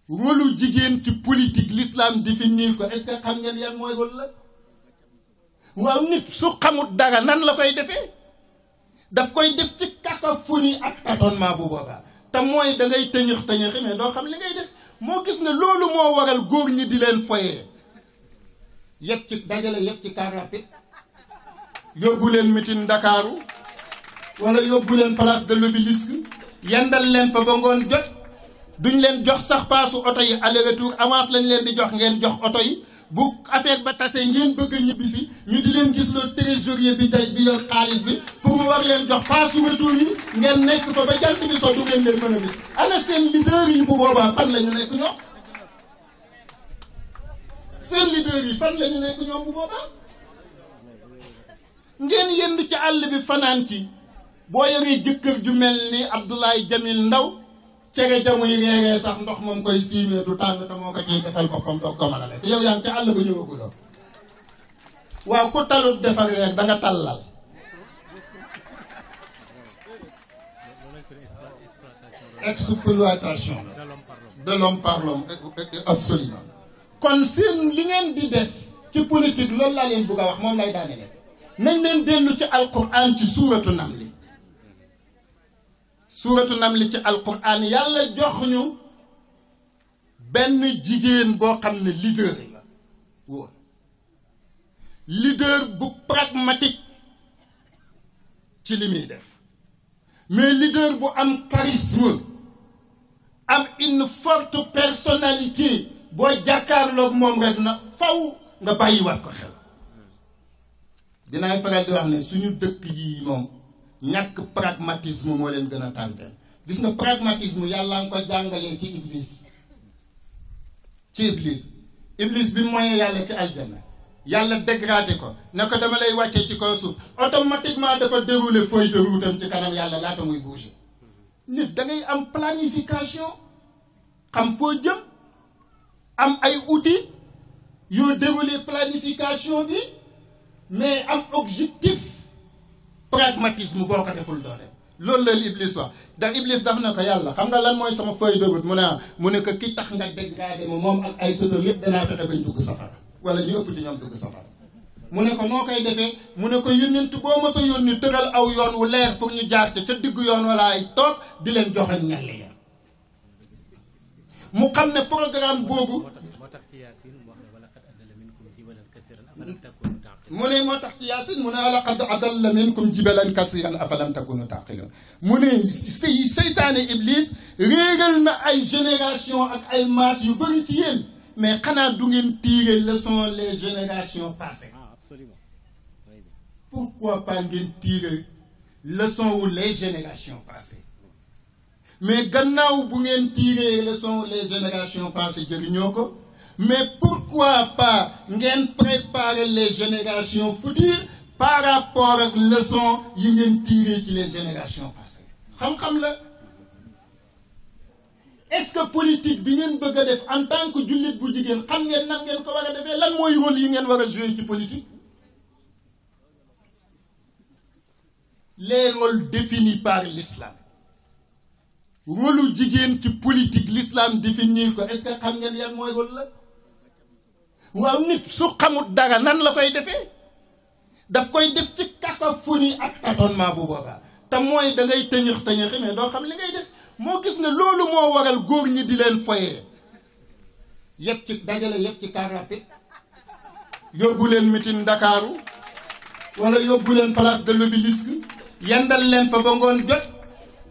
rôle jigéen ci politique l'islam définir ko est-ce que xam ngeen yan mooy rôle la waaw nit su xamut dara nan la koy defee daf koy def ci cacophonie ak tâtonnement bu boobaa te mooy da ngay tëñëx tëñëxi mais doo xam li ngay def moo gis ne loolu moo waral góor ñi di leen foyee yëpp ci dajale yëpp ci car rapide yóbbu leen mitin Ndakaaru wala yóbbu leen place de l'Obélisque yendal leen fa ba ngoon jot duñ leen jox sax paasu oto yi aller retour avance lañ leen di jox ngeen jox oto yi bu affaire ba tasee ngeen bëgg a ñibbisi ñu di leen gis le trésorier bi day bi yor xaalis bi pour mu war leen jox paasu retour yi ngeen nekk fa ba jant bi so du ngeen leen mën a gis ana seen leader yi bu boobaa fan la ñu nekk ñoom seen leader yi fan la ñu nekk ñoom bu boobaa ngeen yendu ci àll bi fanaan ci boo yoree jëkkër ju mel ni Abdoulaye Jamil Ndaw cere jamuy reeree sax ndox moom koy siimee du tàng te moo ko ciy defal boppam doog ko mën a lekk yow yaa ngi ca àll ba ñëwaguloo waaw ku talut defar reer da nga tallal exploitation de l'homme par l'homme absolument kon seen li ngeen di def ci politique loolu laa leen bëgg a wax moom lay daane leen nañ leen dellu ci alquran ci suuratu namli suuratu namli ci alquran yàlla jox ñu benn jigéen boo xam ne leader la woon leader bu pragmatique ci li muy def mais leader bu am charisme am une forte personnalité boo jàkkaarloog moom rek na faw nga bàyyiwaat ko xel. dinaay faral di wax ne suñu dëkk yi moom ñàkk pragmatisme moo leen gën a tànte. gis nga pragmatisme yàlla nga ko jàngalee ci iblis iblis bi moyee yàlla ci aljanna yàlla dégradé ko ne ko dama lay wàccee ci kaw suuf automatiquement dafa déroulé feuille de route am ci kanam yàlla laata muy bouger. nit da ngay am planification xam foo jëm am ay outils yoo déroulé planification bi mais am objectif. pragmatisme boo ko deful doole loolu la iblis wax ndax iblis daf na ko yàlla xam nga lan mooy sama feuille de route mu ne ko ki tax nga dégradé ma moom ak ay sëtam yëpp danaa fexe bañ dugg safara wala ñu ëpp ci ñoom dugg safara. mu ne ko noo koy defee mu ne ko yónnent boo ma sa yónni tëral aw yoon wu leer pour ñu jaar ca diggu yoon wala ay toog di leen joxañ ñàlle ya mu xam ne programme boobu. mu ne moo tax ci yaasin mu ne laqad adalla minkum jibalan kasiran afalam takunu taqilun mu ne seytaane iblis réegal na ay génération ak ay maas yu bëri ci yéen mais xanaa du ngeen tirer leçon les générations passées. pourquoi pas ngeen tirer leçon wu les générations passées mais gannaaw bu ngeen tirer leçon les générations passées jëriñoo ko. mais pourquoi pas ngeen préparer les générations futures par rapport ak leçon yi ngeen tiré ci les générations passées. xam-xam la est-ce que politique bi ngeen bëgg a def en tant que jullit bu jigéen xam ngeen nan ngeen ko war a defee lan mooy rôle yi ngeen war a jouer ci politique. les rôles définis par l'islam rôle jigéen ci politique l'islam définir ko est-ce que xam ngeen yan mooy rôle la. waaw nit su xamut dara nan la koy defee daf koy def ci cacophonie ak tâtonnement bu boobaa te mooy da ngay tëñëx mais doo xam li ngay def moo gis nga loolu moo waral góor ñi di leen foyee yëpp ci dajale yëpp ci car rapide yóbbu leen meeting Ndakaaru wala yóbbu leen place de l'Obélisque yendal leen fa ba ngoon jot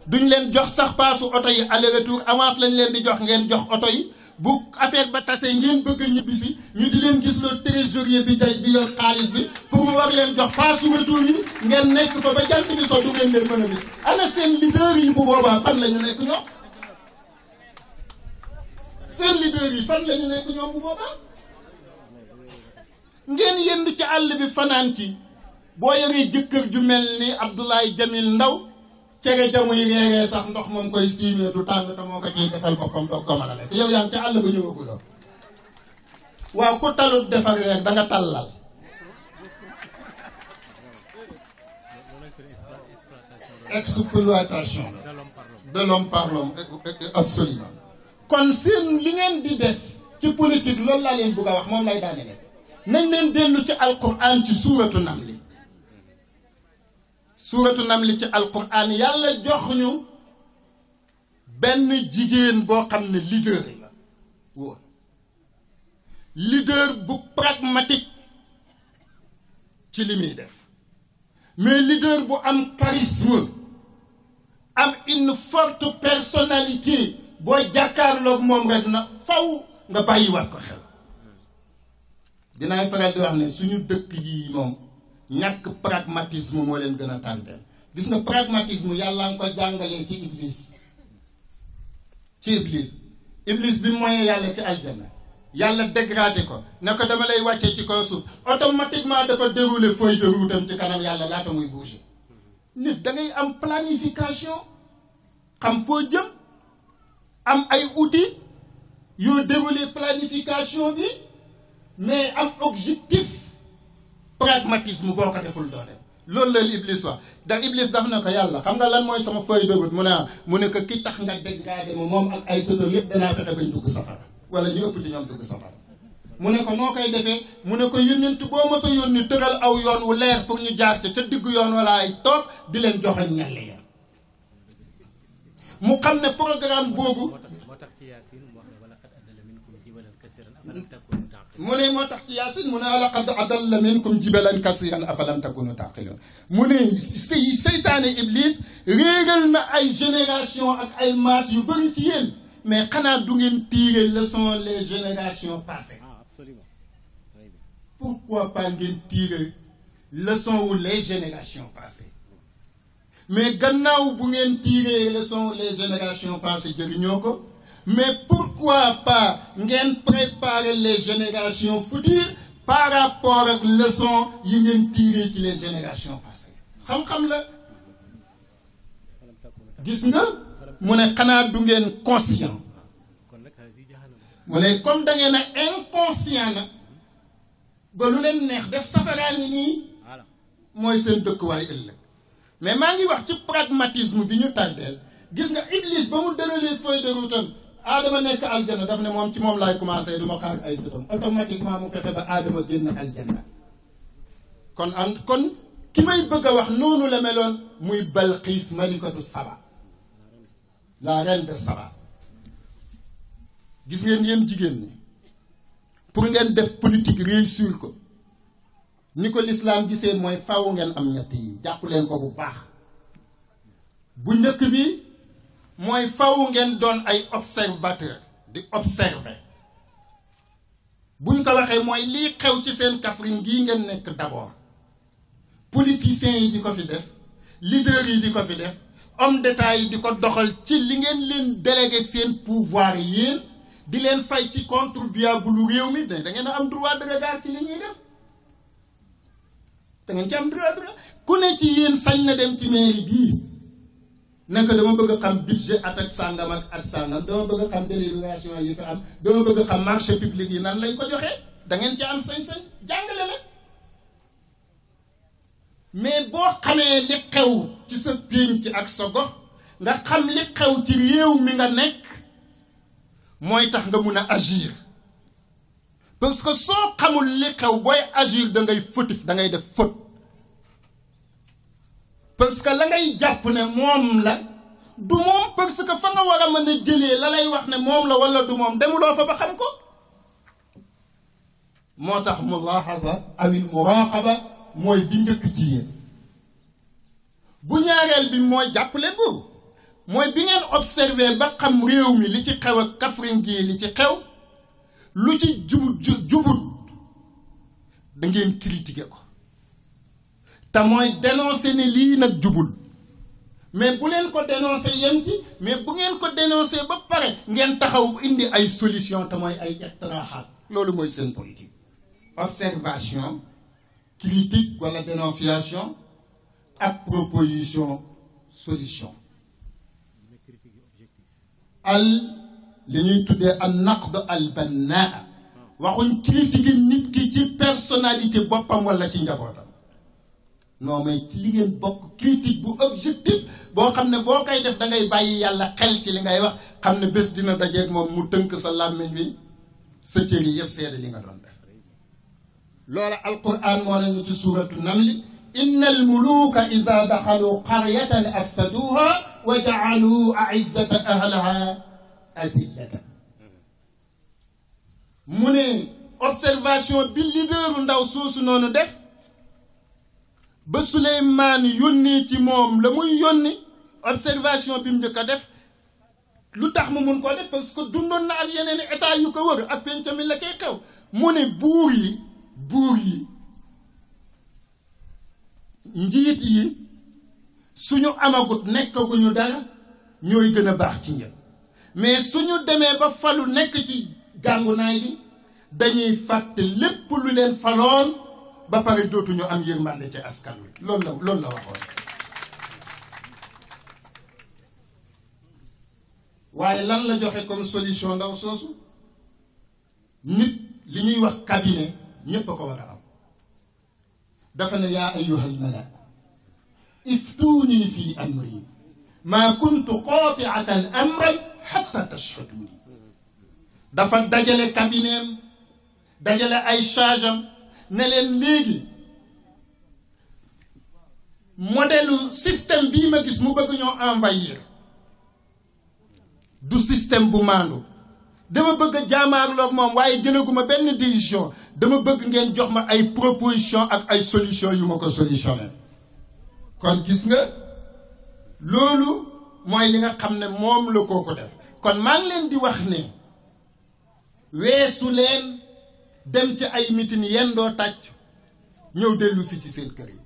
duñ leen jox sax paasu oto yi aller retour avance lañ leen di jox ngeen jox oto yi. bu affaire ba tasee ngeen bëgg a ñibbisi ñu di leen gis le trésorier bi bi yor xaalis bi pour mu war leen jox paasu retour yi ngeen nekk fa ba jant bi so du ngeen leen mën a gis ana seen leader yi bu boobaa fan la ñu nekk ñoom seen leader yi fan la ñu nekk ñoom bu boobaa ngeen yendu ci àll bi fanaan ci boo yoree jëkkër ju mel ni Abdoulaye Jamil Ndaw cere jamuy reeree sax ndox moom koy siimee du tàng te moo ko ciy defal boppam doog ko mën a lekk yow yaa ngi ca àll ba ñëwaguloo waaw ku talut defar rek da nga tallal exploitation de l'homme par l'homme absolument kon seen li ngeen di def ci politique loolu laa leen bëgg a wax moom lay daane ne nañ leen dellu ci alquran ci suuratu namli ci alquran yàlla jox ñu benn jigéen boo xam ne leader la woon leader bu pragmatique ci li muy def mais leader bu am charisme am une forte personnalité boo jàkkaarloog moom rek na faw nga bàyyiwaat ko xel. dinaay faral di wax ne suñu dëkk yi moom ñàkk pragmatisme moo leen gën a tànte. gis nga pragmatisme yàlla nga ko jàngalee ci iblis bi moyee yàlla ci aljanna yàlla dégradé ko ne ko dama lay wàccee ci kaw suuf automatiquement dafa déroulé feuille de route am ci kanam yàlla laata muy bouger. nit da ngay am planification xam foo jëm am ay outils yoo déroulé planification bi mais am objectif pragmatisme boo ko deful doole loolu la iblis wax ndax iblis daf na ko yàlla xam nga lan mooy sama feuille de route mu ne ko ki tax nga dégradé ma moom ak ay sëtam yëpp danaa fexe bañ dugg safara wala ñu ëpp ci ñoom dugg safara. mu ne ko noo koy defee mu ne ko yónnent boo ma sa yónni tëral aw yoon wu leer pour ñu jaar ca diggu yoon wala ay toog di leen joxañ ñàlle ya mu xam ne programme boobu mu ne moo tax ci yaasin mu ne laqad adalla minkum jibalan kasiran afalam takunu taqilun mu ne seytaane iblis réegal na ay génération ak ay maas yu bëri ci yéen mais xanaa du ngeen tirer leçon les générations passées. Absolument. Très bien. Pourquoi pas ngeen tirer leçon wu les générations passées mais gannaaw bu ngeen tirer leçon les générations passées jëriñoo ko mais pourquoi pas ngeen préparer les générations futures par rapport ak leçon yi ngeen tirer ci les générations passées xam-xam la gis nga mu ne xanaa du ngeen conscient mu ne comme da ngeen a inconscient na ba lu leen neex def safaraa ngi nii mooy seen dëkkuwaay ëllëg mais maa ngi wax ci pragmatisme bi ñu tàddeel gis nga Iblis ba mu déroulé feuille de route am Adama nekk aljana daf ne moom ci moom laay commencé du ma xaar ay sëtam automatiquement mu fexe ba Adama génn aljanna kon ki may bëgg a wax noonu la meloon muy Balqiis malikatu Saba la reine de Saba gis ngeen yéen jigéen ñi pour ngeen def politique réussir ko ni ko l'islam gisee mooy faaw ngeen am ñett yi jàpp leen ko bu baax bu njëkk bi mooy faaw ngeen doon ay observateur di observer buñ ko waxee mooy lii xew ci seen Kaffrine gii ngeen nekk d'abord politiciens yi di ko fi def leaders yi di ko fi def homme d'état yi di ko doxal ci li ngeen leen délégué seen pouvoir yéen di leen fay ci contribuable lu réew mi da ngeen a am droit de regard ci li ñuy def da ngeen ci am droit de ku ne ci yéen sañ na dem ci mairie bii naka dama bëgg a xam budget at sàngam ak at sàngam dama bëgg a xam délibération yi fi am dama bëgg a xam marché public yi nan lañ ko joxee da ngeen ci am sañ-sañ jàngale la mais boo xamee li xew ci sa pénc ak sa gox nga xam li xew ci réew mi nga nekk mooy tax nga mun a agir parce que soo xamul li xew booy agir da ngay fautif da ngay def faute parce que la ngay jàpp ne moom la du moom parce que fa nga war a mën a jëlee la lay wax ne moom la wala du moom demuloo fa ba xam ko moo tax mulaaxada awil muraqaba mooy bi njëkk ci yéen bu ñaareel bi mooy jàppale boobu mooy bi ngeen observé ba xam réew mi li ci xew ak Kaffrine gii li ci xew lu ci jubut da ngeen critiquer ko te mooy dénoncer ne lii nag jubul mais bu leen ko dénoncer yem ci mais bu ngeen ko dénoncer ba pare ngeen taxaw indi ay solution te mooy ay iqtirahaat loolu mooy seen politique observation critique wala dénonciation ak proposition solution li ñuy tuddee al naqd al bannaa waxuñ critique nit ki ci personnalité boppam wala ci njabootam non mais ci li ngeen bokk critique bu objectif boo xam ne boo koy def da ngay bàyyi yàlla xel ci li ngay wax xam ne bés dina dajeeg moom mu tënk sa làmmiñ bi sa cër yi yëpp seede li nga doon def loola alquran moo nañu ci suuratu namli inna al muluka ida daxalu qaryatan afsaduha wa jaalu aizzata ahlaha adillatan mu ne observation bi leaderu ndaw soosu noonu def ba Suleymaan yónni ci moom la muy yónni observation bi mu njëkk a def lu tax mu mun koo def parce que dundoon na ak yeneen état yu ko wër ak pencami la cay xew mu ne buur yi njiit yi suñu amagut nekkaguñu dara ñooy gën a baax ci njël mais suñu demee ba falu nekk ci gàngunaay bi dañuy fàtte lépp lu leen faloon ba pare dootuñu am yërmande ci askan wi loolu la waxoon waaye lan la joxe comme solution ndaw soosu nit li ñuy wax cabinet ñépp a ko war a am dafa ne yaa ayyuhal mala iftuuni fi amri maa kuntu qaati'atan amran hatta tashhaduni dafa dajale cabinet dajale ay charge am ne leen léegi modèle système bii ma gis mu bëgg ñoo envahir du système bu maandu dama bëgg a jaamaarloog moom waaye jëlaguma benn décision dama bëgg ngeen jox ma ay proposition ak ay solution yu ma ko solutionné kon gis nga loolu mooy li nga xam ne moom la kooku def kon maa ngi leen di wax ne weesu leen dem ci ay mitin yéen doo tàcc ñëw dellu si ci seen kër yi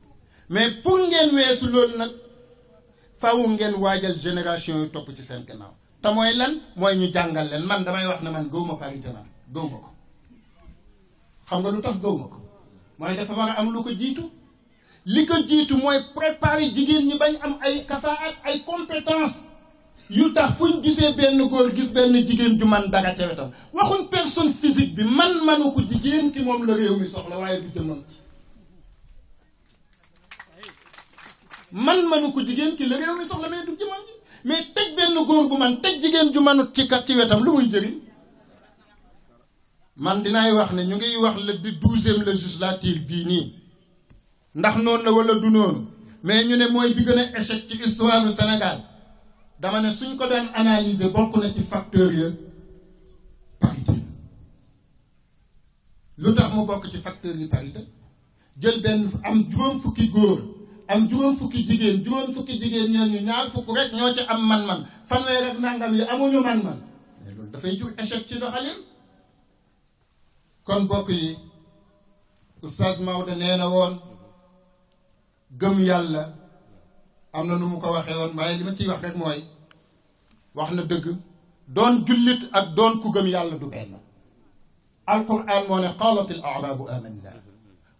mais pour ngeen weesu loolu nag faaw ngeen waajal génération yu topp ci seen gannaaw te mooy lan mooy ñu jàngal leen man damay wax ne man gëwuma parité man gëwuma ko xam nga lu tax gëwuma ko mooy dafa war a am lu ko jiitu li ko jiitu mooy préparer jigéen ñi bañ am ay kafaat ay compétence yu tax fu ñu gisee benn góor gis benn jigéen ju man dara ca wetam waxuñ personne physique bi manu ko jigéen ki moom la réew mi soxla waaye du jëmmam ci manu ko jigéen ki la réew mi soxla mais du jëmmam ci mais teg benn góor bu man teg jigéen ju manut ci kat ci wetam lu muy jëriñ man dinaay wax ne ñu ngi wax le 12e législature bii nii ndax noonu la wala du noonu mais ñu ne mooy bi gën a échec ci histoire du Sénégal dama ne suñ ko doon analyser bokk na ci facteur ya parité lu tax mu bokk ci facteur yi parité jël benn am juróom fukki góor am juróom fukki jigéen ñooñu ñaar fukk rek ñoo ci am man-man fanweer ak nangam yi amuñu man-man mais loolu dafay jur échec ci doxalin kon bokk yi Oustaz Maodo nee na woon gëm yàlla am na nu mu ko waxee woon waaye li ma ciy wax rek mooy wax na dëgg doon jullit ak doon ku gëm yàlla du benn alquran moo ne qaalat al a'raabu amanna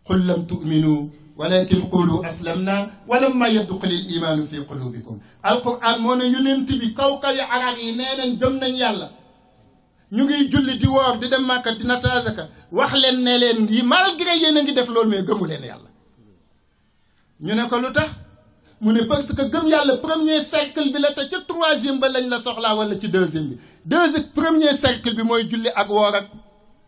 qul lam tu'minu walakin qulu aslamna walamma yadxul al imaanu fi qulubikum alquran moo ne yonent bi kaw kaw arab yi nee nañ gëm nañ yàlla ñu ngi julli di woor di dem Màkka di natt azaka wax leen ne leen yi malgré yéen a ngi def loolu mais gëmu leen yàlla ñu ne ko lu tax mu ne parce que gëm yàlla premier cercle bi la te ca 3e ba lañ la soxlaa wala ci 2e bi premier cercle bi mooy julli ak woor ak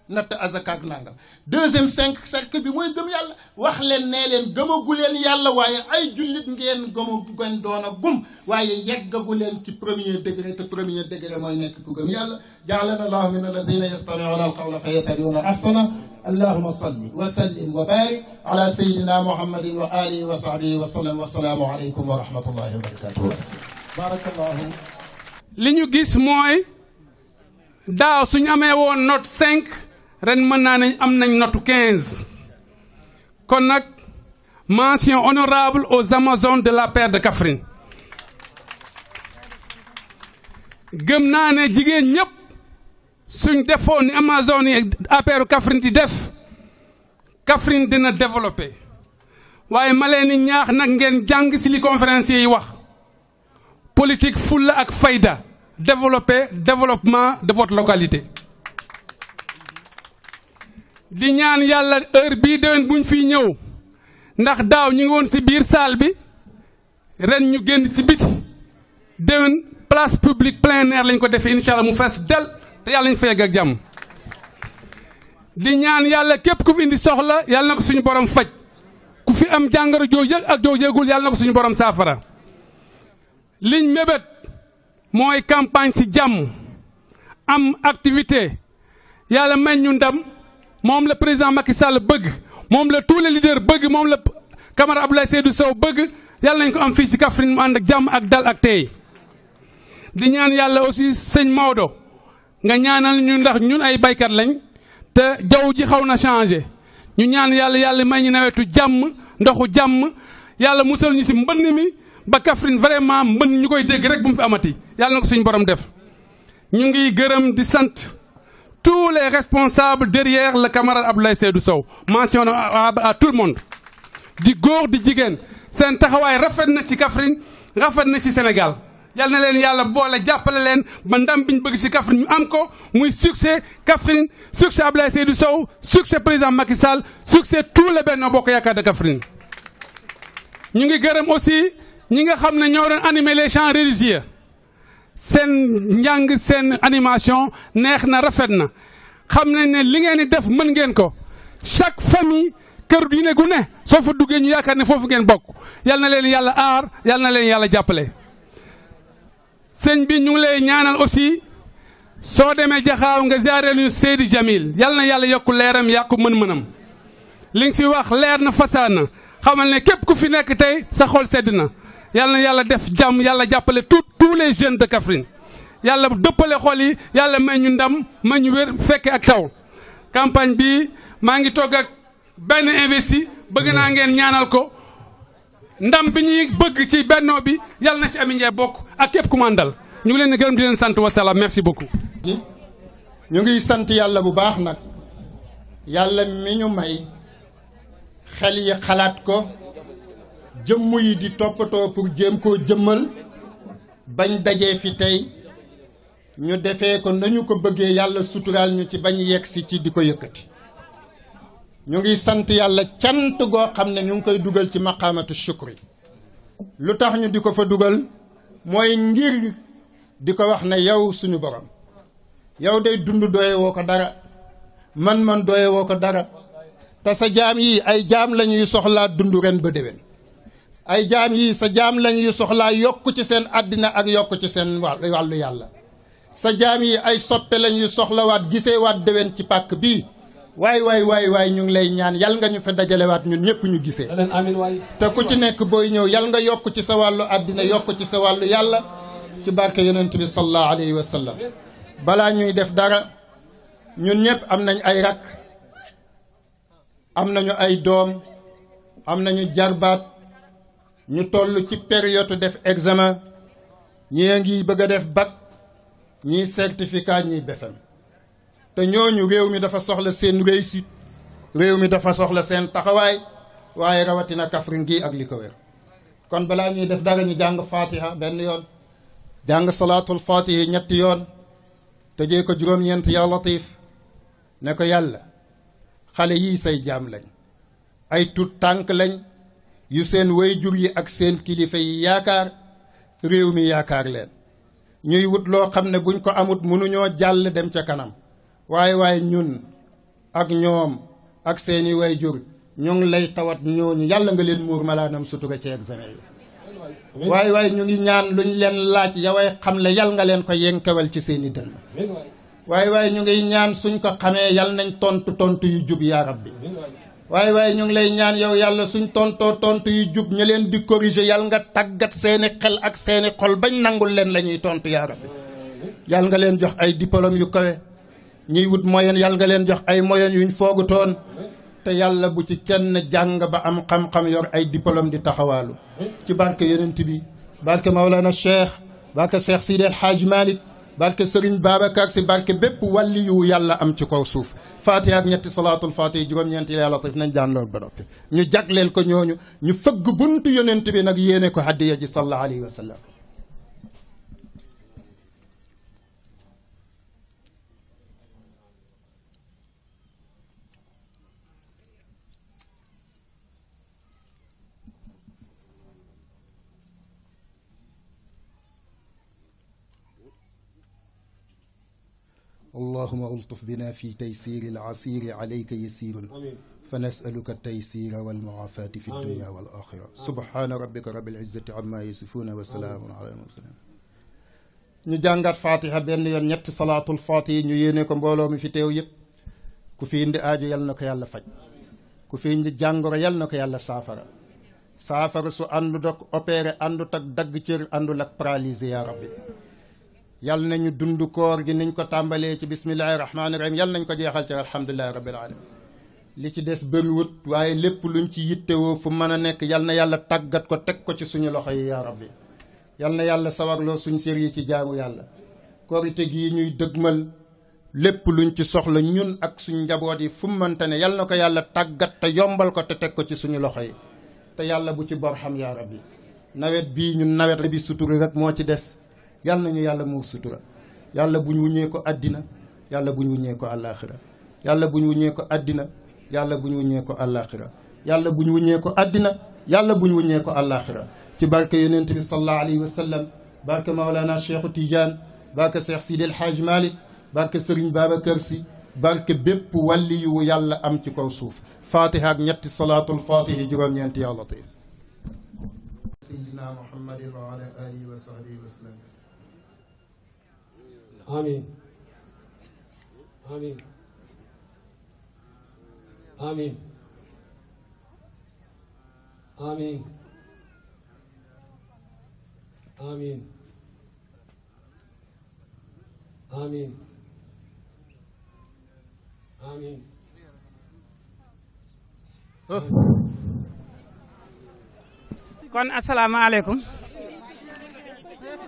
natt azaka ak nangam 2e cercle bi mooy gëm yàlla wax leen nee leen gëmagu leen yàlla waaye ay jullit ngeen ngeen doon a gum waaye yeggagu leen ci premier degré te premier degré mooy nekk ku gëm yàlla ja'alana allahu min alladhina yastami'una alqawla fayattabi'una ahsana اللهم صل وسلم وبارك على سيدنا محمد وآله وصحبه وسلم والسلام عليكم ورحمة الله وبركاته بارك الله li ñu gis mooy daaw suñu amee woon note 5 ren mën naa ne am nañ note 15 kon nag mention honorable aux Amazones de la paire de Kaffrine gëm naa ne jigéen ñëpp suñ defoon ni Amazone yi APR Kaffrine di def Kaffrine dina développé waaye ma leen ni ñaax nag ngeen jàng ci li conférencier yi wax politique fulla ak fayda développement de votre localité di ñaan yàlla heure bii déwén buñ fiy ñëw ndax daaw ñu ngi woon ci biir salle bi ren ñu génn ci biti déwén place publique plein air lañ ko defee incha allah mu fees del te yàlla ñu fa yegg ak jàmm di ñaan yàlla képp ku fi indi soxla yàlla na ko suñu borom faj ku fi am jàngoro joo yëg ak joo yëgul yàlla na ko suñu borom saafara liñ mébét mooy campagne ci jàmm am activité yàlla may ñu ndam moom la président Macky Sall bëgg moom la tous les leaders bëgg moom la camarade Abdoulaye Seydou Sow bëgg yàlla nañ ko am fii ci Kaffrine mu ànd ak jàmm ak dal ak tey di ñaan yàlla aussi sëñ Maodo nga ñaanal ñu ndax ñun ay baykat lañ te jaww ji xaw na changé ñu ñaan yàlla may ñu nawetu jàmm ndoxu jàmm yàlla musal ñu ci mbënn mi ba Kaffrine vraiment mbënn ñu koy dégg rek bu mu fi amati yàlla na ko suñu borom def. ñu ngi gërëm di sant tous les responsables derrière le camarade Abdoulaye Seydou Sow mention à tout le monde di góor di jigéen seen taxawaay rafet na ci Kaffrine rafet na ci Sénégal. yal na leen yàlla boole jàppale leen ba ndam biñ bëgg ci Kaffrine ñu am ko muy succès Kaffrine succès Abdoulaye Seydou Sow succès président Macky Sall succès tous les Benno Bokk Yaakaar de Kaffrine. ñu ngi gërëm aussi ñi nga xam ne ñoo doon animer les chants religieux seen njàng seen animation neex na rafet na xam nañ ne li ngeen di def mën ngeen ko chaque famille kër diine gu ne soo fa duggee ñu yaakaar ne foofu ngeen bokk yal na leen yàlla aar yal na leen yàlla jàppale. sëñ bi ñu ngi lay ñaanal aussi soo demee jaxaaw nga ziare ñu Seydi Jamil yal na yàlla yokk leeram yàqu mën-mënam li nga fi wax leer na fasaana xamal ne képp ku fi nekk tey sa xol sedd na yal na yàlla def jàmm yàlla jàppale tous les jeunes de Kaffrine yàlla dëppale xol yi yàlla may ñu ndam may ñu wér fekke ak taw campagne bi maa ngi togg ak benn investi bëgg naa ngeen ñaanal ko ndam bi ñuy bëgg ci bennoo bi yàlla na ci Amy Ndiaye bokk ak képp ku mandal ñu ngi leen di gërëm di leen sant wasalaam merci beaucoup. ñu ngi sant yàlla bu baax nag yàlla mi ñu may xel yi xalaat ko jëmm yi di toppatoo pour jéem koo jëmmal bañ dajee fi tey ñu defee ko nañu ko bëggee yàlla suturaal ñu ci bañ yegg si ci di ko yëkkati ñu ngi sant yàlla cant goo xam ne ñu ngi koy dugal ci maqaamatu shukri lu tax ñu di ko fa dugal mooy ngir di ko wax ne yow suñu borom yow day dund doye woo ko dara man doye woo ko dara te sa jaam yi ay jaam lañuy soxlaa dund ren ba déwén ay jaam yi sa jaam lañuy soxlaa yokk ci seen àddina ak yokk ci seen wàllu yàlla sa jaam yi ay soppe lañuy soxlawaat gisee waat déwén ci pàkk bii waay ñu ngi lay ñaan yal nga ñu fa dajalewaat ñun ñëpp ñu gisee te ku ci nekk booy ñëw yal nga yokk ci sa wàllu àddina yokk ci sa wàllu yàlla ci barke yonent bi sallallahu alayhi wa sallam balaa ñuy def dara ñun ñëpp am nañ ay rakk am nañu ay doom am nañu jarbaat ñu toll ci période def examen ñii ngi bëgg a def bac ñii certificat ñii BFEM te ñooñu réew mi dafa soxla seen réussite réew mi dafa soxla seen taxawaay waaye rawatina Kaffrine gi ak li ko wér kon balaa ñuy def dara ñu jàng fatiha benn yoon jàng salaatul fatiha ñetti yoon tëjee ko juróom-ñeent ya latif ne ko yàlla xale yii say jaam lañ ay tut tànk lañ yu seen wayjur yi ak seen kilifa yi yaakaar réew mi yaakaar leen ñuy wut loo xam ne buñ ko amut mënuñoo jàll dem ca kanam waaye ñun ak ñoom ak seeni wayjur ñu ngi lay tawat ñooñu yàlla nga leen muur malaanam sutura ci examen yi waaye ñu ngi ñaan luñ leen laaj yaway xam le yal nga leen ko yenkewal ci seeni dënn waaye ñu ngi ñaan suñ ko xamee yal nañ tontu yu jub yaa rabbi waaye ñu ngi lay ñaan yow yàlla suñ tontu yu jub ña leen di corriger yal nga tàggat seeni xel ak seeni xol bañ nangul leen la ñuy tontu yaa rabbi yal nga leen jox ay diplôme yu kawe ñuy wut moyen yal nga leen jox ay moyen yuñ foogutoon te yàlla bu ci kenn jàng ba am xam-xam yor ay diplôme di taxawaalu ci barke yonent bi barke Maolana Cheikh barke Cheikh Sidi El Hadj Malick barke Serigne Babacar si barke bépp wàlli yu yàlla am ci kaw suuf fatiha ak ñetti salaatul fatiha juróom-ñeenti ya latif nañ daan loolu ba noppi ñu jagleel ko ñooñu ñu fëgg buntu yonent bi nag yéene ko hadiya ji sallallahu alayhi wa sallam اللهم ألطف بنا في تيسير العسير عليك يسير فنسألك التيسير والمعافاة في الدنيا والآخرة سبحان ربك رب العزة عما يصفون وسلام على المرسلين ñu jàngat fatiha benn yoon ñetti salaatul fatiha ñu yéene ko mbooloo mi fi teew yëpp ku fi indi aajo yal na ko yàlla faj ku fi indi jàngoro yal na ko yàlla saafara su àndut ak opéré àndut ak dagg cër àndul ak paralysé yaa rabbi yal nañu dund koor gi niñ ko tàmbalee ci bismillahi rahmaani rahim yal nañ ko jeexal ci alhamdulilahi rabbil alamin li ci des bëriwut waaye lépp luñ ci yittewoo fu mën a nekk yal na yàlla tàggat ko teg ko ci suñu loxo yi yaa rabbi yal na yàlla sawarloo suñ sér yi ci jaamu yàlla korite gi ñuy dëgmal lépp luñ ci soxla ñun ak suñ njaboot yi fu mu mënta ne yal na ko yàlla tàggat te yombal ko te teg ko ci suñu loxo yi te yàlla bu ci bor xam yaa rabbi nawet bii ñun nawet bi sutura rek moo ci des yàlla nañu yàlla muur sutura yàlla buñ wuññee ko àddina yàlla buñ wuññee ko àllaaxira yàlla buñ wuññee ko àddina yàlla buñ wuññee ko àllaaxira yàlla buñ wuññee ko àddina yàlla buñ wuññee ko àllaaxira ci barke yonent bi sallallahu alayhi wa sallam barke Maolana Cheikh Tidiane barke Cheikh Sidi El Hadj Malick barke Serigne Babacar Sy barke bépp wàlli yu yàlla am ci kaw suuf fatiha ak ñetti salaatul fatihi juróom-ñeenti ya latif sayyidina Muhammadin wa ala alihi wa sahbihi wa sallam آمين آمين آمين آمين آمين Amin. Amin. kon asalaamaaleykum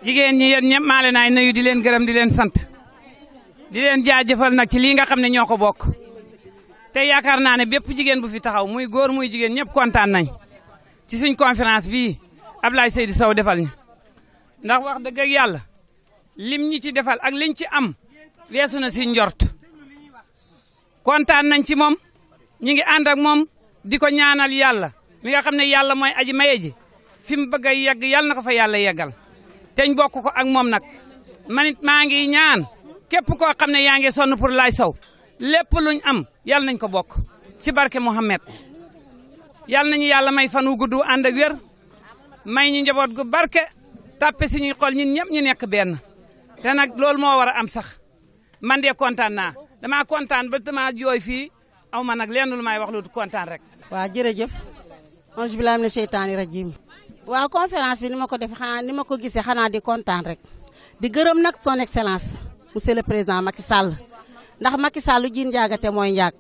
jigéen ñi yéen ñëpp maa leen ay nuyu di leen gërëm di leen sant di leen jaajëfal nag ci lii nga xam ne ñoo ko bokk te yaakaar naa ne bépp jigéen bu fi taxaw muy góor muy jigéen ñëpp kontaan nañ ci suñ conférence bii Ablaye Seydou Sow defal ñu ndax wax dëgg ak yàlla lim ñi ci defal ak liñ ci am weesu na si njort kontaan nañ ci moom ñu ngi ànd ak moom di ko ñaanal yàlla mi nga xam ne yàlla mooy aji maye ji fi mu bëgg a yegg yàlla na ko fa yàlla yeggal teñ bokk ko ak moom nag man it maa ngi ñaan képp koo xam ne yaa ngi sonn pour Laye Sow lépp luñ am yàlla nañ ko bokk ci barke Mouhamed yàlla nañu yàlla may fan wu gudd ànd ak wér may ñu njaboot gu barke tàppe suñuy xol ñun ñëpp ñu nekk benn te nag loolu moo war a am sax man de kontaan naa damaa kontaan ba dama jooy fii aw ma nag lenn lu may wax lu kontaan rek. waaw jërëjëf. auzu billaahi mina sheytaani rajiim. waaw conférence bi ni ma ko defee xanaa ni ma ko gisee xanaa di kontaan rek di gërëm nag son excellence monsieur le président Macky Sall ndax Macky Sall lu jiin njaagate mooy njaag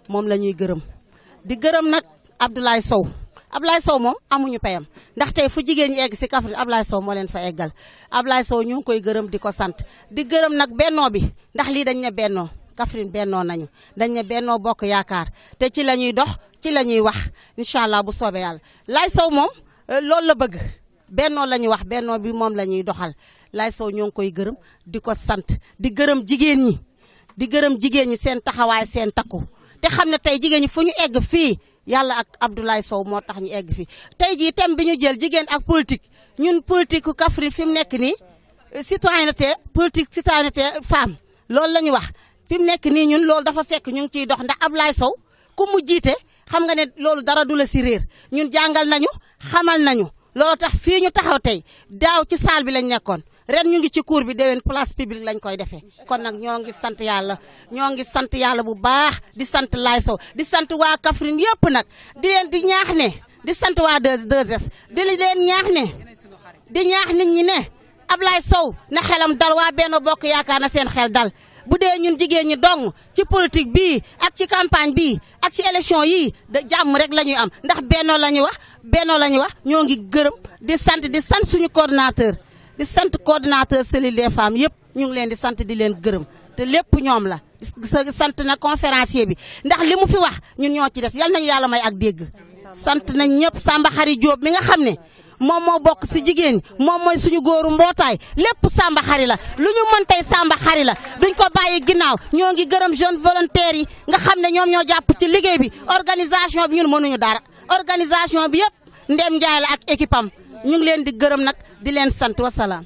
moom la ñuy gërëm di gërëm nag Abdoulaye Sow Ablaye Sow moom amuñu payam ndax tey fu jigéen ñi egg si Kaffrine Ablaye Sow moo leen fa eggal Ablaye Sow ñu ngi koy gërëm di ko sant di gërëm nag bennoo bi ndax lii dañ ne bennoo Kaffrine bennoo nañu dañ ne bennoo bokk yaakaar te ci la ñuy dox ci la ñuy wax incha allah bu soobee yàlla Laye Sow moom loolu la bëgg bennoo la ñuy wax bennoo bi moom la ñuy doxal Laye Sow ñoo ngi koy gërëm di ko sant di gërëm jigéen ñi di gërëm jigéen ñi seen taxawaay seen takku te xam ne tey jigéen ñi fu ñu egg fii yàlla ak Abdoulaye Sow moo tax ñu egg fii tey jii thème bi ñu jël jigéen ak politique ñun politique ku Kaffrine fi mu nekk nii citoyenneté politique citoyenneté femme loolu la ñu wax fi mu nekk nii ñun loolu dafa fekk ñu ngi ciy dox ndax Abdoulaye Sow ku mu jiite xam nga ne loolu dara du la si réer ñun jàngal nañu xamal nañu loolu tax fii ñu taxaw tey daaw ci salle bi lañ nekkoon ren ñu ngi ci cour bi déwén place publique lañ koy defee kon nag ñoo ngi sant yàlla bu baax di sant Laye Sow di sant waa Kaffrine yëpp nag di leen di ñaax ne di sant waa 2S di leen ñaax ne di ñaax nit ñi ne Ablaye Sow na xelam dal waa Benno Bokk Yaakaar na seen xel dal bu dee ñun jigéen ñi dong ci politique bii ak ci campagne bii ak ci élection yii da jàmm rek la ñuy am ndax bennoo la ñuy wax ñoo ngi gërëm di sant suñu coordinateur di sant coordinateur cellule des femmes yëpp ñu ngi leen di sant di leen gërëm te lépp ñoom la sant na conférencier bi ndax li mu fi wax ñun ñoo ci des yal nañu yàlla may ak dégg sant nañ ñëpp Samba Xari Diop mi nga xam ne moom moo bokk si jigéen moom mooy suñu góoru mbootaay lépp Samba Xari la lu ñu mën tey Samba Xari la duñ ko bàyyi ginnaaw ñoo ngi gërëm jeune volontaires yi nga xam ne ñoom ñoo jàpp ci liggéey bi organisation bi ñun mënuñu dara organisation bi yëpp Ndem Njaay la ak équipe am ñu ngi leen di gërëm nag di leen sant wasalaam